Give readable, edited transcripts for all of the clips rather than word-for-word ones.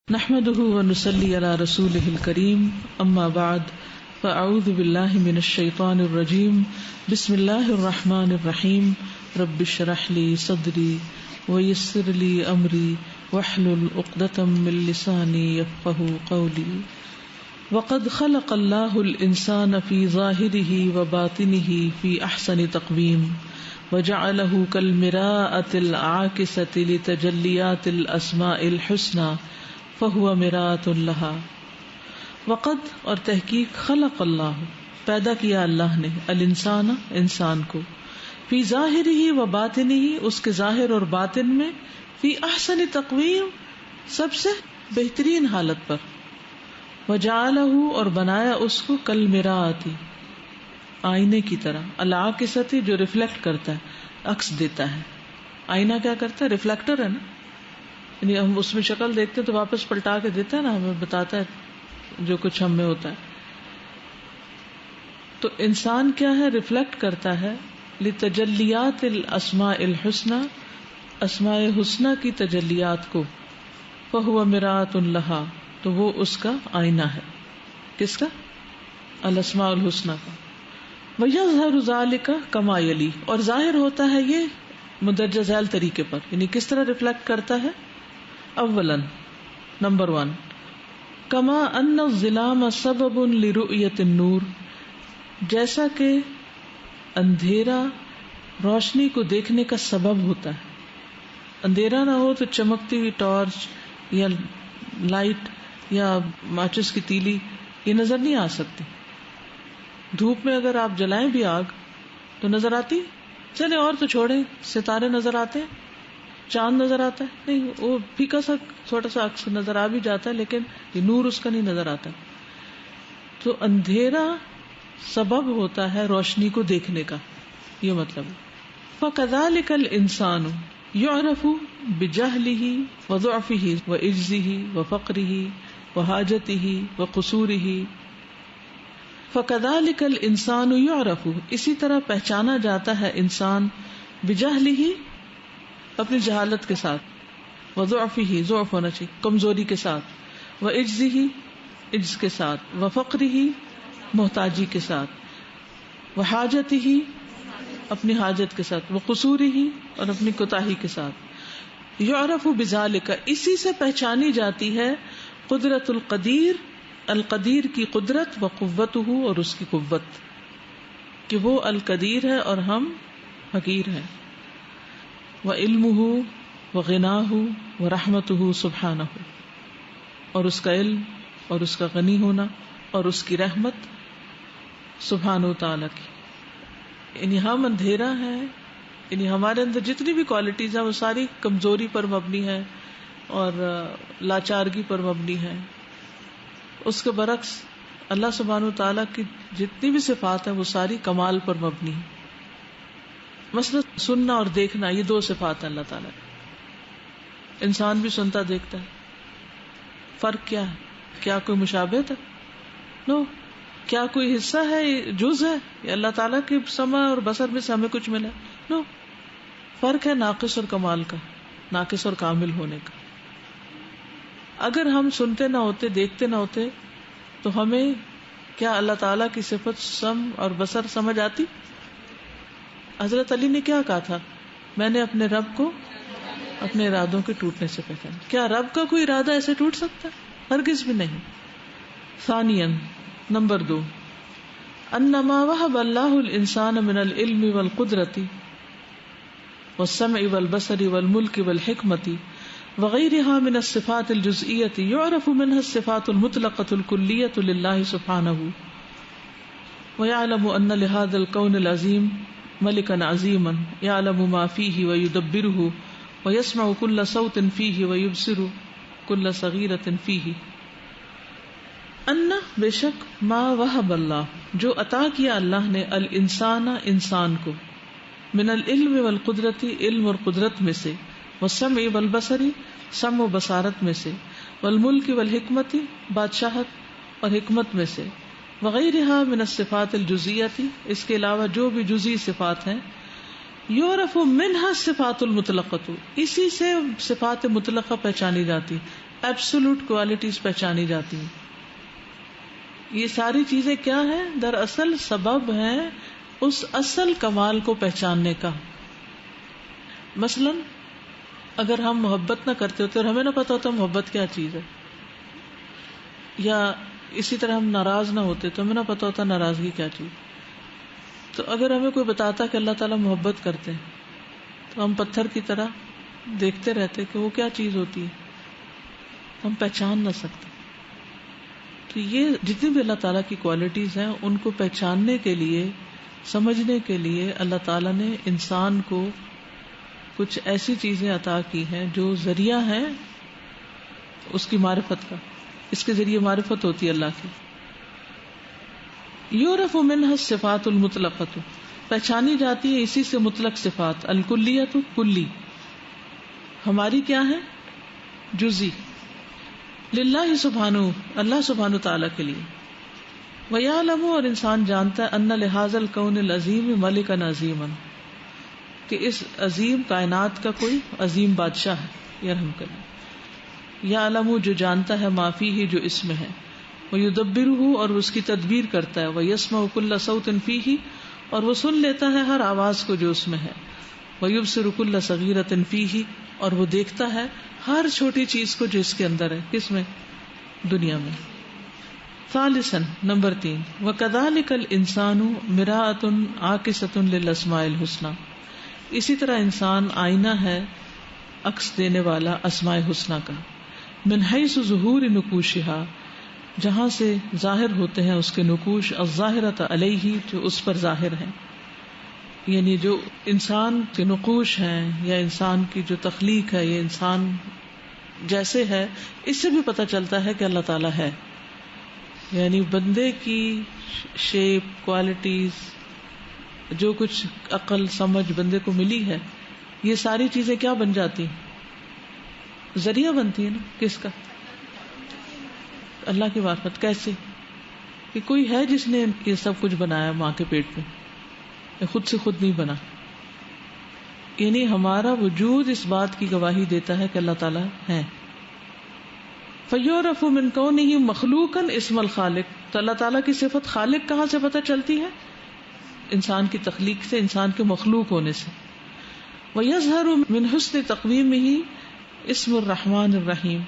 نحمده ونصلي على رسوله الكريم اما بعد فاعوذ بالله من الشيطان الرجيم بسم الله الرحمن الرحيم رب اشرح لي صدري ويسر لي امري واحلل عقدة من لساني يفقهوا قولي وقد خلق الله الانسان في ظاهره وباطنه في احسن تقويم وجعله كالمراءة العاكسة لتجليات الاسماء الحسنى فہو مرآۃ لها وقد اور تحقیق خلق اللہ پیدا کیا اللہ نے الانسان انسان کو فی ظاہرہ و باطنہ اس کے ظاہر اور باطن میں فی احسن تقویم سب سے بہترین حالت پر وجعلہ اور بنایا اس کو کالمراۃ آئینے کی طرح العاکسۃ جو ریفلیکٹ کرتا ہے عکس دیتا ہے. آئینہ کیا کرتا ہے؟ ریفلیکٹر ہے نا, یعنی ہم اس میں شکل دیکھتے ہیں تو واپس پلٹا کے دیتا ہے نا, ہمیں بتاتا ہے جو کچھ ہم میں ہوتا ہے. تو انسان کیا ہے؟ ریفلیکٹ کرتا ہے لتجلیات الاسماء الحسنى اسماء حسنہ کی تجلیات کو. فہو مرآۃ لہا تو وہ اس کا آئینہ ہے. کس کا؟ الاسماء الحسنہ کا. ویظہر ذلک کما یلی اور ظاہر ہوتا ہے یہ مندرجہ ذیل طریقے پر, یعنی کس طرح ریفلیکٹ کرتا ہے. اولا نمبر 1 کما ان الظلام سبب لرؤیت النور جیسا کہ اندھیرا روشنی کو دیکھنے کا سبب ہوتا ہے. اندھیرا نہ ہو تو چمکتی ہوئی ٹارچ یا لائٹ یا ماچس کی تیلی یہ نظر نہیں آ سکتی. دھوپ میں اگر آپ جلائیں بھی آگ تو نظر آتی؟ چلے اور تو چھوڑیں, ستارے نظر آتے ہیں, چاند نظر آتا ہے نہیں, وہ پھیکا سا چھوٹا سا عکس نظر آ بھی جاتا ہے لیکن یہ نور اس کا نہیں نظر آتا. تو اندھیرا سبب ہوتا ہے روشنی کو دیکھنے کا, یہ مطلب ہے. فَكَذَلِكَ الْإِنسَانُ يُعْرَفُ بِجَهْلِهِ وَضُعْفِهِ وَعِجْزِهِ وَفَقْرِهِ وَحَاجَتِهِ وَقُصُورِهِ. فَكَذَلِكَ الْإِنسَانُ يُعْرَفُ اسی طرح پہچانا جاتا ہے انسان بِجَهْلِهِ اپنی جہالت کے ساتھ, وضعفہ ضعف ہونا چاہیے کمزوری کے ساتھ, وعجزہ عجز کے ساتھ, وفقرہ محتاجی کے ساتھ, وحاجتہ اپنی حاجت کے ساتھ, وقصورہ اور اپنی کوتاہی کے ساتھ. یعرف بذالک اسی سے پہچانی جاتی ہے قدرت القدیر القدیر کی قدرت, وقوتہ اور اس کی قوت, کہ وہ القدیر ہے اور ہم حقیر ہیں. وعلمہ وغناہ ورحمتہ سبحانہ اور اس کا علم اور اس کا غنی ہونا اور اس کی رحمت سبحانہ تعالی کی. یعنی ہم اندھیرا ہے, یعنی ہمارے اندر جتنی بھی کوالٹیز ہیں وہ ساری کمزوری پر مبنی ہے اور لاچارگی پر مبنی ہے. اس کے برعکس اللہ سبحانہ تعالی کی جتنی بھی صفات ہیں وہ ساری کمال پر مبنی ہے. مثلا سننا اور دیکھنا یہ 2 صفات ہیں اللہ تعالیٰ کی. انسان بھی سنتا دیکھتا ہے. فرق کیا ہے؟ کیا کوئی مشابہت ہے؟ نو. کیا کوئی حصہ ہے, جز ہے یا اللہ تعالیٰ کے سمع اور بصر میں سے ہمیں کچھ ملا؟ نو. فرق ہے ناقص اور کمال کا, ناقص اور کامل ہونے کا. اگر ہم سنتے نہ ہوتے, دیکھتے نہ ہوتے تو ہمیں کیا اللہ تعالیٰ کی صفت سمع اور بصر سمجھ آتی؟ حضرت علی نے کیا کہا تھا؟ میں نے اپنے رب کو اپنے ارادوں کے ٹوٹنے سے پہچانا. کیا رب کا کوئی ارادہ ایسے ٹوٹ سکتا ہے؟ ہرگز بھی نہیں. ثانیاً نمبر 2 انما وهب اللہ الانسان من العلم والقدرت والسمع والبصر والملک والحکمت وغیرها من الصفات الجزئیۃ يعرف منها الصفات المطلقۃ الکلیۃ للہ سبحانہ ويعلم ان لهذا الكون العظیم ملکا عظیما یعلم ما فیہ ویدبرہ ویسمع کل صوت فیہ ویبصر کل صغیرۃ فیہ. ان بے شک ما وہب اللہ جو عطا کیا اللہ نے الانسان انسان کو من العلم والقدرت علم اور قدرت میں سے, والسمع والبصر سمع و بصارت میں سے, والملک والحکمت بادشاہت اور حکمت میں سے, وغیرہا من الصفات الجزئیۃ اس کے علاوہ جو بھی جزئی صفات ہیں, یعرف منها الصفات المطلقۃ اسی سے صفات مطلقہ پہچانی جاتی. ایبسولوٹ کوالٹیز پہچانی جاتی ہیں. یہ ساری چیزیں کیا ہیں؟ دراصل سبب ہیں اس اصل کمال کو پہچاننے کا. مثلا اگر ہم محبت نہ کرتے ہوتے اور ہمیں نہ پتا ہوتا محبت کیا چیز ہے، یا اسی طرح ہم ناراض نہ ہوتے تو ہمیں نہ پتا ہوتا ناراضگی کیا چیز، تو اگر ہمیں کوئی بتاتا کہ اللہ تعالیٰ محبت کرتے ہیں تو ہم پتھر کی طرح دیکھتے رہتے کہ وہ کیا چیز ہوتی ہے، ہم پہچان نہ سکتے. تو یہ جتنی بھی اللہ تعالیٰ کی کوالٹیز ہیں ان کو پہچاننے کے لیے، سمجھنے کے لیے اللہ تعالیٰ نے انسان کو کچھ ایسی چیزیں عطا کی ہیں جو ذریعہ ہیں اس کی معرفت کا. اس کے ذریعے معرفت ہوتی ہے اللہ کی. یعرف منها الصفات المطلقۃ، پہچانی جاتی ہے اسی سے مطلق صفات. الکلیۃ، کلی، ہماری کیا ہے؟ جزئی. للہ سبحانہ، اللہ سبحانہ تعالیٰ کے لیے. ویعلم، اور انسان جانتا ہے، ان لہذا الکون العظیم ملکا عظیما، کہ اس عظیم کائنات کا کوئی عظیم بادشاہ ہے. یرحم کرے. یعلم، جو جانتا ہے، ما فیہ، جو اس میں ہے. ویدبرہ، اور اس کی تدبیر کرتا ہے. ویسمع کل صوت فیہ، اور وہ سن لیتا ہے ہر آواز کو جو اس میں ہے. ویبصر کل صغیرۃ فیہ، اور وہ دیکھتا ہے ہر چھوٹی چیز کو جو اس کے اندر ہے. کس میں؟ دنیا میں. ثالثا، نمبر 3، وکذالک الانسان مرآۃ عاکسۃ للاسماء الحسنى، اسی طرح انسان آئینہ ہے عکس دینے والا اسماء حسنہ کا. من حیث ظہور نقوشها، جہاں سے ظاہر ہوتے ہیں اس کے نقوش. الظاہرۃ علیہ، جو اس پر ظاہر ہیں، یعنی جو انسان کے نقوش ہیں یا انسان کی جو تخلیق ہے، یہ انسان جیسے ہے، اس سے بھی پتہ چلتا ہے کہ اللہ تعالیٰ ہے. یعنی بندے کی شیپ، کوالٹیز، جو کچھ عقل سمجھ بندے کو ملی ہے، یہ ساری چیزیں کیا بن جاتی ہیں؟ ذریعہ بنتی ہے نا. کس کا؟ اللہ کی معرفت. کیسے؟ کہ کوئی ہے جس نے یہ سب کچھ بنایا ماں کے پیٹ میں، خود سے خود نہیں بنا. یعنی ہمارا وجود اس بات کی گواہی دیتا ہے کہ اللہ تعالیٰ ہے. فیعرف من کونہ مخلوقا اسم الخالق، تو اللہ تعالیٰ کی صفت خالق کہاں سے پتہ چلتی ہے؟ انسان کی تخلیق سے، انسان کے مخلوق ہونے سے. ویظہر من حسن تقویمہ اسم الرحمن الرحیم،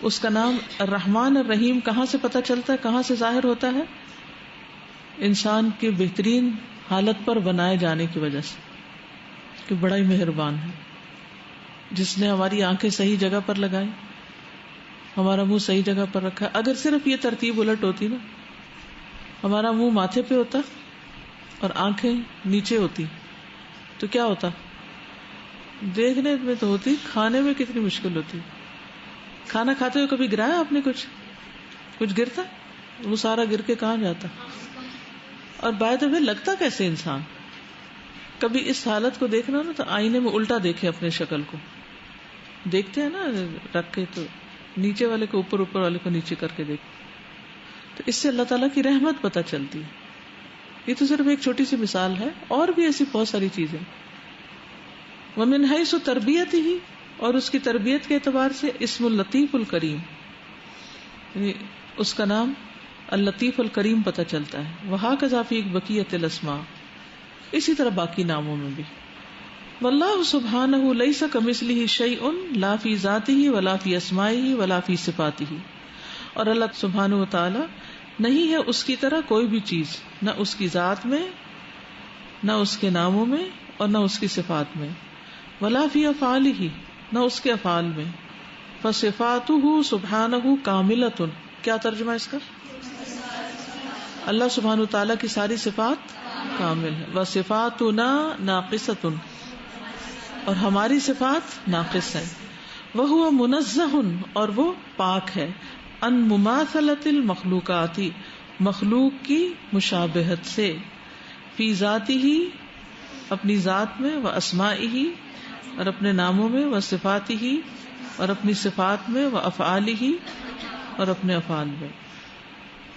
اس کا نام الرحمن الرحیم کہاں سے پتہ چلتا ہے، کہاں سے ظاہر ہوتا ہے؟ انسان کے بہترین حالت پر بنائے جانے کی وجہ سے، کہ بڑا ہی مہربان ہے، جس نے ہماری آنکھیں صحیح جگہ پر لگائی، ہمارا منہ صحیح جگہ پر رکھا. اگر صرف یہ ترتیب الٹ ہوتی نا، ہمارا منہ ماتھے پہ ہوتا اور آنکھیں نیچے ہوتی، تو کیا ہوتا؟ دیکھنے میں تو ہوتی، کھانے میں کتنی مشکل ہوتی. کھانا کھاتے ہوئے کبھی گرایا آپ نے کچھ گرتا؟ وہ سارا گر کے کہاں جاتا؟ اور بائی دا وے لگتا کیسے انسان؟ کبھی اس حالت کو دیکھنا نا تو آئینے میں الٹا دیکھے اپنے شکل کو. دیکھتے ہیں نا رکھ کے، تو نیچے والے کو اوپر، اوپر والے کو نیچے کر کے دیکھ. تو اس سے اللہ تعالیٰ کی رحمت پتہ چلتی ہے. یہ تو صرف ایک چھوٹی سی مثال ہے، اور بھی ایسی بہت ساری چیزیں. ومن حیث تربیتہ، اور اس کی تربیت کے اعتبار سے اسم اللطیف الکریم، یعنی اس کا نام اللطیف الکریم پتہ چلتا ہے. وہکذا فی بقیۃ الاسماء، اسی طرح باقی ناموں میں بھی. واللہ سبحانہ لیس کمثلہ شیء لا فی ذاتہ ولا فی اسمائہ ولا فی صفاتہ، اور اللہ سبحانہ و تعالی نہیں ہے اس کی طرح کوئی بھی چیز، نہ اس کی ذات میں، نہ اس کے ناموں میں، اور نہ اس کی صفات میں. ولا فی افعالہ، نہ اس کے افعال میں. فصفاتہ سبحانہ کاملۃ، کیا ترجمہ اس کا؟ اللہ سبحانہ و تعالیٰ کی ساری صفات کامل ہے. وصفاتنا ناقصۃ، اور ہماری صفات ناقص ہیں. وہو منزہ، اور وہ پاک ہے. ان مماثلۃ المخلوقات، مخلوق کی مشابہت سے. فی ذاتہ، اپنی ذات میں. و اسمائہ، اور اپنے ناموں میں. و صفاتہ، اور اپنی صفات میں. و افعالہ، اور اپنے افعال میں.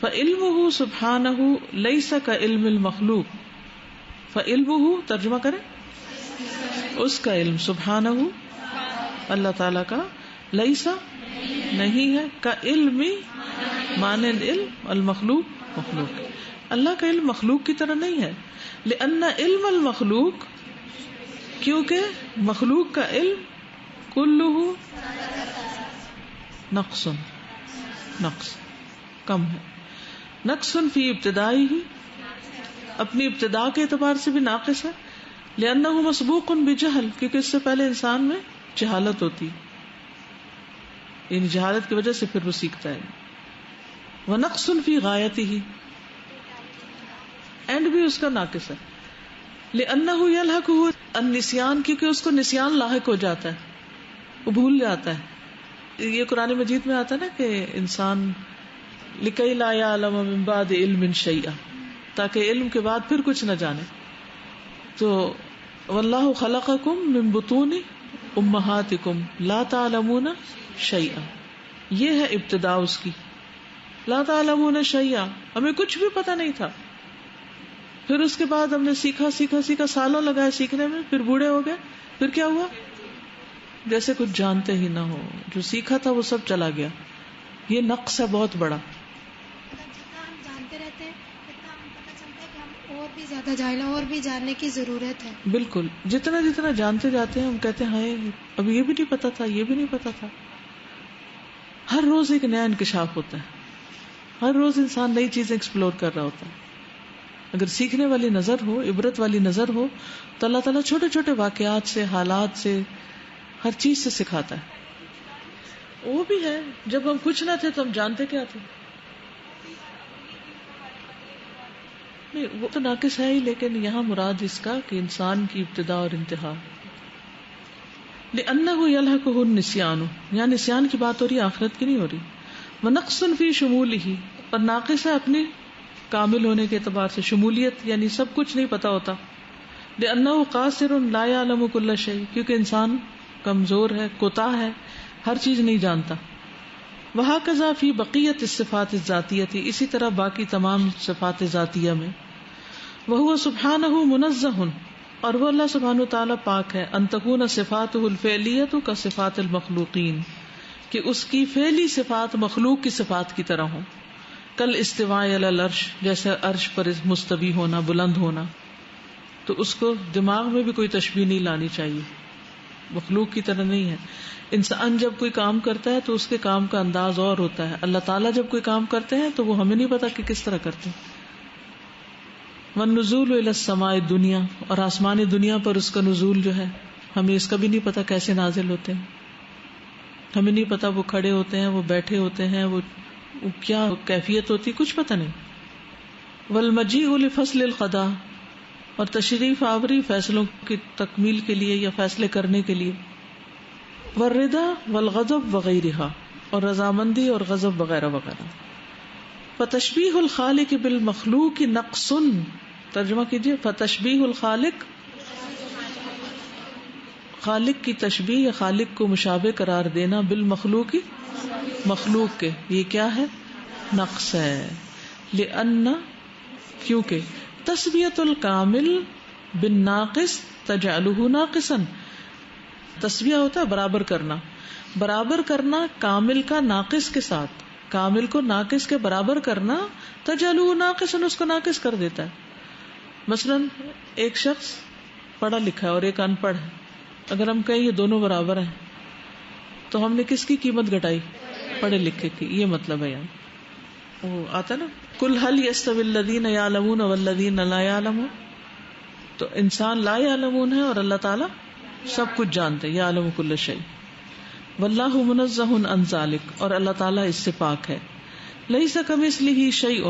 فعلمہ سبحانہ لیس کعلم المخلوق، فعلمہ ترجمہ کریں، اس کا علم، سبحانہ اللہ تعالی کا، لیسا نہیں ہے. کا علم مانند علم المخلوق مخلوق. اللہ کا علم مخلوق کی طرح نہیں ہے. لأن علم المخلوق، کیونکہ مخلوق کا علم کلہ نقص کم ہے. نقص فی ابتدائی ہی، اپنی ابتدا کے اعتبار سے بھی ناقص ہے. لأنہ مسبوق بجہل، کیونکہ اس سے پہلے انسان میں جہالت ہوتی، یعنی جہالت کی وجہ سے پھر وہ سیکھتا ہے. ونقص فی غایتہ، اینڈ بھی اس کا ناقص ہے. لأنہ یلحقہ النسیان، کیونکہ اس کو نسیان لاحق ہو جاتا ہے، وہ بھول جاتا ہے. یہ قرآن مجید میں آتا ہے نا کہ انسان لکی لا یعلم من بعد علم شیئا، تاکہ علم کے بعد پھر کچھ نہ جانے. تو واللہ خلقکم من بطون امہاتکم لا تعلمون شیئا، یہ ہے ابتدا اس کی. لا تعلمون شیئا، ہمیں کچھ بھی پتہ نہیں تھا. پھر اس کے بعد ہم نے سیکھا سالوں لگائے سیکھنے میں، پھر بوڑھے ہو گئے. پھر کیا ہوا؟ جیسے کچھ جانتے ہی نہ ہو، جو سیکھا تھا وہ سب چلا گیا. یہ نقص ہے بہت بڑا. جتنا ہم جانتے رہتے ہیں اتنا ہم پتہ چلتا ہے کہ ہم اور بھی زیادہ جاہل ہیں، اور بھی جاننے کی ضرورت ہے. بالکل، جتنا جانتے جاتے ہیں ہم کہتے ہیں ہائے اب یہ بھی نہیں پتا تھا، یہ بھی نہیں پتا تھا. ہر روز ایک نیا انکشاف ہوتا ہے، ہر روز انسان نئی چیزیں ایکسپلور کر رہا ہوتا ہے. اگر سیکھنے والی نظر ہو، عبرت والی نظر ہو، تو اللہ تعالیٰ چھوٹے چھوٹے واقعات سے، حالات سے، ہر چیز سے سکھاتا ہے. وہ بھی ہے جب ہم کچھ نہ تھے تو ہم جانتے کیا تھے. نہیں وہ تو ناقص ہے ہی، لیکن یہاں مراد اس کا کہ انسان کی ابتدا اور انتہا. لأنه يلحقه النسیان، یہاں نسیان کی بات ہو رہی، آخرت کی نہیں ہو رہی. ونقص فی شمولہ، اور ناقص ہے اپنے کامل ہونے کے اعتبار سے، شمولیت یعنی سب کچھ نہیں پتا ہوتا. لأنه قاصر لا يعلم كل شيء، کیونکہ انسان کمزور ہے، کوتاہ ہے، ہر چیز نہیں جانتا. وہکذا فی بقیت الصفات الذاتیہ، اسی طرح باقی تمام صفات ذاتیہ میں. وہو سبحانہ منزہ، اور وہ اللہ سبحانہ تعالیٰ پاک ہے. ان تکون صفاتہ الفعلیۃ کصفات المخلوقین، کہ اس کی فعلی صفات مخلوق کی صفات کی طرح ہوں. کل استواء علی العرش، جیسے عرش پر مستوی ہونا، بلند ہونا. تو اس کو دماغ میں بھی کوئی تشبیہ نہیں لانی چاہیے، مخلوق کی طرح نہیں ہے. انسان جب کوئی کام کرتا ہے تو اس کے کام کا انداز اور ہوتا ہے. اللہ تعالیٰ جب کوئی کام کرتے ہیں تو وہ ہمیں نہیں پتا کہ کس طرح کرتے ہیں. والنزول الی السماء الدنیا، اور آسمان دنیا پر اس کا نزول جو ہے ہمیں اس کا بھی نہیں پتا کیسے نازل ہوتے ہیں. ہمیں نہیں پتا وہ کھڑے ہوتے ہیں، وہ بیٹھے ہوتے ہیں، وہ کیا کیفیت ہوتی، کچھ پتہ نہیں. والمجیء لفصل القضاء، اور تشریف آوری فیصلوں کی تکمیل کے لیے یا فیصلے کرنے کے لیے. والرضا والغضب وغیرہ، اور رضامندی اور غضب وغیرہ وغیرہ. فتشبیہ الخالق بالمخلوق نقص، ترجمہ کیجیے. فتشبیہ الخالق، خالق کی تشبیہ یا خالق کو مشابہ قرار دینا، بالمخلوق، مخلوق کے، یہ کیا ہے؟ نقص ہے. لأن، کیونکہ تسویۃ الکامل بالناقص تجعلہ ناقصا، تسویہ ہوتا ہے برابر کرنا، برابر کرنا کامل کا ناقص کے ساتھ، کامل کو ناقص کے برابر کرنا، تجعلہ ناقصا، اس کو ناقص کر دیتا ہے. مثلا ایک شخص پڑھا لکھا ہے اور ایک ان پڑھ ہے، اگر ہم کہیں یہ دونوں برابر ہیں تو ہم نے کس کی قیمت گھٹائی؟ پڑھے لکھے کی. یہ مطلب ہے. یہاں وہ آتا نا قل هل يستوي الذين يعلمون والذين لا يعلمون، تو انسان لا يعلمون ہے اور اللہ تعالیٰ سب کچھ جانتے، يعلم كل شيء. واللہ منزہ عن ذلك، اور اللہ تعالیٰ اس سے پاک ہے. ليس كمثله شيء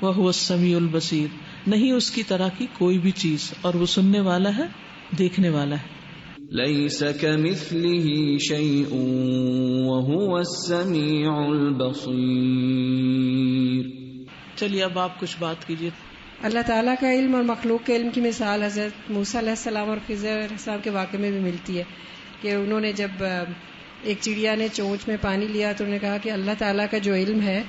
وهو السميع البصير، نہیں اس کی طرح کی کوئی بھی چیز اور وہ سننے والا ہے، دیکھنے والا ہے. ليس كمثله شيء وهو السميع البصير. چلیے اب آپ کچھ بات کیجیے. اللہ تعالیٰ کا علم اور مخلوق کے علم کی مثال حضرت موسیٰ علیہ السلام اور خضر علیہ السلام کے واقعے میں بھی ملتی ہے کہ انہوں نے جب ایک چڑیا نے چونچ میں پانی لیا تو انہوں نے کہا کہ اللہ تعالیٰ کا جو علم ہے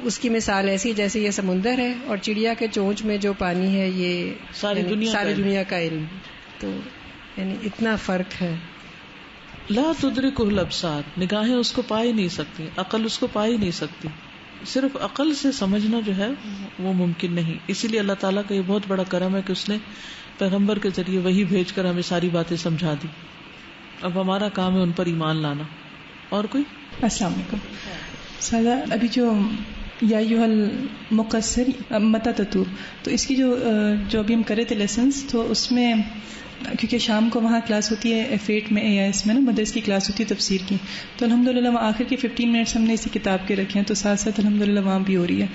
اس کی مثال ایسی جیسے یہ سمندر ہے اور چڑیا کے چونچ میں جو پانی ہے یہ ساری دنیا کا علم. تو یعنی اتنا فرق ہے. لا تدرکہ الابصار، نگاہیں اس کو پا ہی نہیں سکتی، عقل اس کو پا ہی نہیں سکتی. صرف عقل سے سمجھنا جو ہے وہ ممکن نہیں. اسی لیے اللہ تعالیٰ کا یہ بہت بڑا کرم ہے کہ اس نے پیغمبر کے ذریعے وحی بھیج کر ہمیں ساری باتیں سمجھا دی. اب ہمارا کام ہے ان پر ایمان لانا. اور کوئی؟ السلام علیکم. سادہ ابھی جو یا ایھا المقصر متی تتوب، تو اس کی جو ابھی ہم کرے تھے لیسنس، تو اس میں کیونکہ شام کو وہاں کلاس ہوتی ہے F8 میں AIS میں نا مدرس کی کلاس ہوتی ہے تفسیر کی، تو الحمدللہ وہاں آخر کے 15 منٹس ہم نے اسی کتاب کے رکھے ہیں، تو ساتھ ساتھ الحمدللہ وہاں بھی ہو رہی ہے.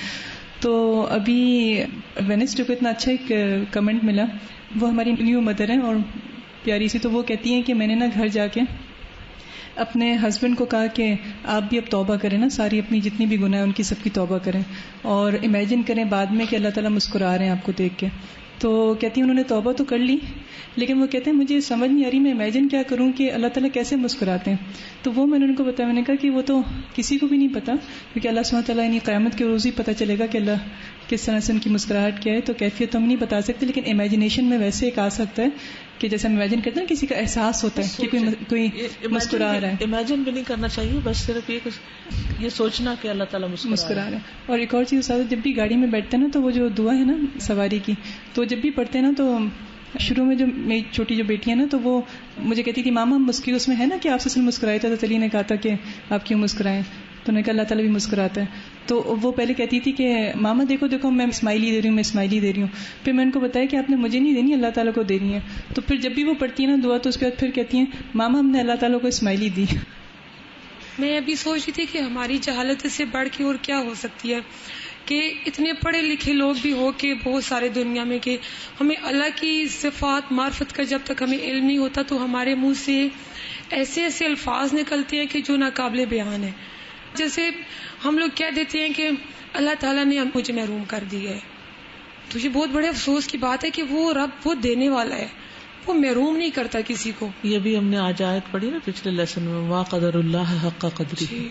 تو ابھی وینسڈے کو اتنا اچھا ایک کمنٹ ملا، وہ ہماری نیو مدر ہیں اور پیاری سی، تو وہ کہتی ہیں کہ میں نے نا گھر جا کے اپنے ہسبینڈ کو کہا کہ آپ بھی اب توبہ کریں نا، ساری اپنی جتنی بھی گناہ ہیں ان کی سب کی توبہ کریں، اور امیجن کریں بعد میں کہ اللہ تعالیٰ مسکرا رہے ہیں آپ کو دیکھ کے. تو کہتی ہیں انہوں نے توبہ تو کر لی، لیکن وہ کہتے ہیں مجھے سمجھ نہیں آ رہی میں امیجن کیا کروں کہ اللہ تعالیٰ کیسے مسکراتے ہیں. تو وہ میں نے ان کو بتایا، میں نے کہا کہ وہ تو کسی کو بھی نہیں پتا، کیونکہ اللہ سبحانہ تعالیٰ یعنی قیامت کے روز ہی پتہ چلے گا کہ اللہ کس طرح سے ان کی مسکراہٹ کیا ہے. تو کیفیت تو ہم نہیں بتا سکتے، لیکن امیجنیشن میں ویسے ایک آ سکتا ہے کہ جیسے ہم امیجن کرتے ہیں کسی کا احساس ہوتا ہے کہ کوئی مسکرا رہا ہے. امیجن بھی نہیں کرنا چاہیے، بس صرف یہ سوچنا کہ اللہ تعالیٰ مسکرا رہا ہے. اور ایک اور چیز استاد، جب بھی گاڑی میں بیٹھتے ہیں نا تو وہ جو دعا ہے نا سواری کی، تو جب بھی پڑھتے ہیں نا تو شروع میں جو میری چھوٹی جو بیٹی ہے نا تو وہ مجھے کہتی تھی ماما ہم مسکری، اس میں ہے نا کہ آپ سے مسکرائے تھا، تو علی نے کہا تھا کہ آپ کیوں مسکرائیں، تو نے کہا اللہ تعالیٰ بھی مسکراتا ہے. تو وہ پہلے کہتی تھی کہ ماما دیکھو دیکھو میں اسمائلی دے رہی ہوں، میں اسمائلی دے رہی ہوں. پھر میں ان کو بتایا کہ آپ نے مجھے نہیں دینی، اللہ تعالیٰ کو دینی ہے. تو پھر جب بھی وہ پڑھتی ہے نا دعا، تو اس کے بعد پھر کہتی ہیں ماما ہم نے اللہ تعالیٰ کو اسمائلی دی. میں ابھی سوچ رہی تھی کہ ہماری جہالت سے بڑھ کے اور کیا ہو سکتی ہے کہ اتنے پڑھے لکھے لوگ بھی ہو کہ بہت سارے دنیا میں کہ ہمیں اللہ کی صفات معرفت کا جب تک ہمیں علم نہیں ہوتا تو ہمارے منہ سے ایسے ایسے الفاظ نکلتے ہیں کہ جو ناقابل بیان ہے. جیسے ہم لوگ کہہ دیتے ہیں کہ اللہ تعالیٰ نے مجھے محروم کر دی ہے، تو یہ بہت بڑے افسوس کی بات ہے کہ وہ رب وہ دینے والا ہے، وہ محروم نہیں کرتا کسی کو. یہ بھی ہم نے آج آیت پڑھی نا پچھلے لیسن میں، وا قدر اللہ حق قدری.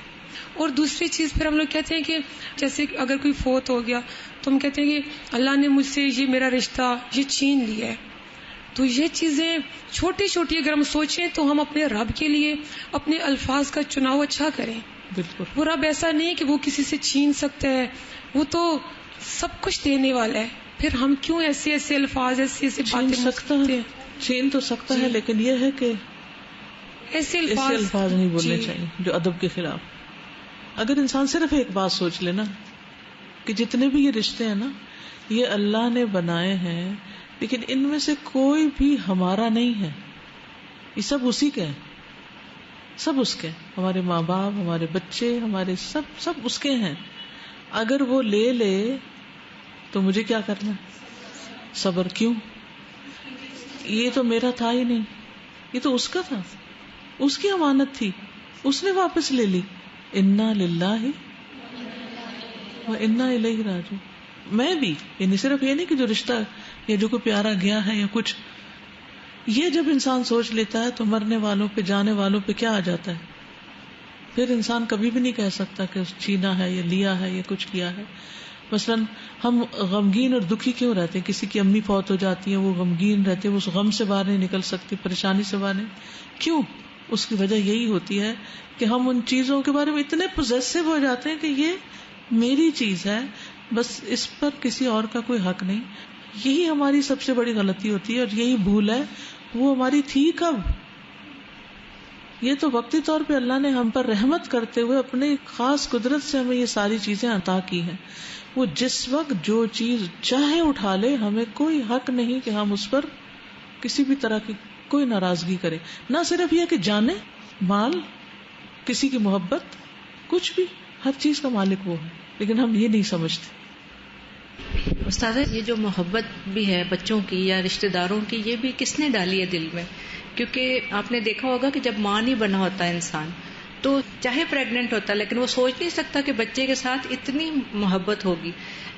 اور دوسری چیز پھر ہم لوگ کہتے ہیں کہ جیسے اگر کوئی فوت ہو گیا تو ہم کہتے ہیں کہ اللہ نے مجھ سے یہ میرا رشتہ یہ چھین لیا ہے. تو یہ چیزیں چھوٹی چھوٹی اگر ہم سوچیں تو ہم اپنے رب کے لیے اپنے الفاظ کا چناؤ اچھا کریں. بالکل. وہ رب ایسا نہیں ہے کہ وہ کسی سے چھین سکتا ہے، وہ تو سب کچھ دینے والا ہے. پھر ہم کیوں ایسے ایسے الفاظ ایسی ایسی باتیں سکتے ہیں؟ چھین تو سکتا ہے، لیکن یہ ہے کہ ایسے الفاظ نہیں بولنے چاہیے جو ادب کے خلاف. اگر انسان صرف ایک بات سوچ لینا کہ جتنے بھی یہ رشتے ہیں نا یہ اللہ نے بنائے ہیں، لیکن ان میں سے کوئی بھی ہمارا نہیں ہے، یہ سب اسی کے ہیں، سب اس کے، ہمارے ماں باپ، ہمارے بچے، ہمارے سب اس کے ہیں. اگر وہ لے لے تو مجھے کیا کرنا؟ صبر. کیوں؟ یہ تو میرا تھا ہی نہیں، یہ تو اس کا تھا، اس کی امانت تھی، اس نے واپس لے لی. انا للہ و انا الیہ راجعون. میں بھی، یعنی صرف یہ نہیں کہ جو رشتہ یا جو کوئی پیارا گیا ہے یا کچھ، یہ جب انسان سوچ لیتا ہے تو مرنے والوں پہ جانے والوں پہ کیا آ جاتا ہے. پھر انسان کبھی بھی نہیں کہہ سکتا کہ چھینا ہے یا لیا ہے یا کچھ کیا ہے. مثلاً ہم غمگین اور دکھی کیوں رہتے ہیں؟ کسی کی امی فوت ہو جاتی ہے، وہ غمگین رہتے ہیں، وہ اس غم سے باہر نہیں نکل سکتی، پریشانی سے باہر نہیں. کیوں؟ اس کی وجہ یہی ہوتی ہے کہ ہم ان چیزوں کے بارے میں اتنے پوزیسو ہو جاتے ہیں کہ یہ میری چیز ہے، بس اس پر کسی اور کا کوئی حق نہیں. یہی ہماری سب سے بڑی غلطی ہوتی ہے اور یہی بھول ہے. وہ ہماری تھی کب؟ یہ تو وقتی طور پہ اللہ نے ہم پر رحمت کرتے ہوئے اپنے خاص قدرت سے ہمیں یہ ساری چیزیں عطا کی ہیں. وہ جس وقت جو چیز چاہے اٹھا لے، ہمیں کوئی حق نہیں کہ ہم اس پر کسی بھی طرح کی کوئی ناراضگی کرے. نہ صرف یہ کہ جانے، مال، کسی کی محبت، کچھ بھی، ہر چیز کا مالک وہ ہے، لیکن ہم یہ نہیں سمجھتے. استاد یہ جو محبت بھی ہے بچوں کی یا رشتہ داروں کی، یہ بھی کس نے ڈالی ہے دل میں؟ کیونکہ آپ نے دیکھا ہوگا کہ جب ماں نہیں بنا ہوتا انسان تو چاہے پریگننٹ ہوتا لیکن وہ سوچ نہیں سکتا کہ بچے کے ساتھ اتنی محبت ہوگی.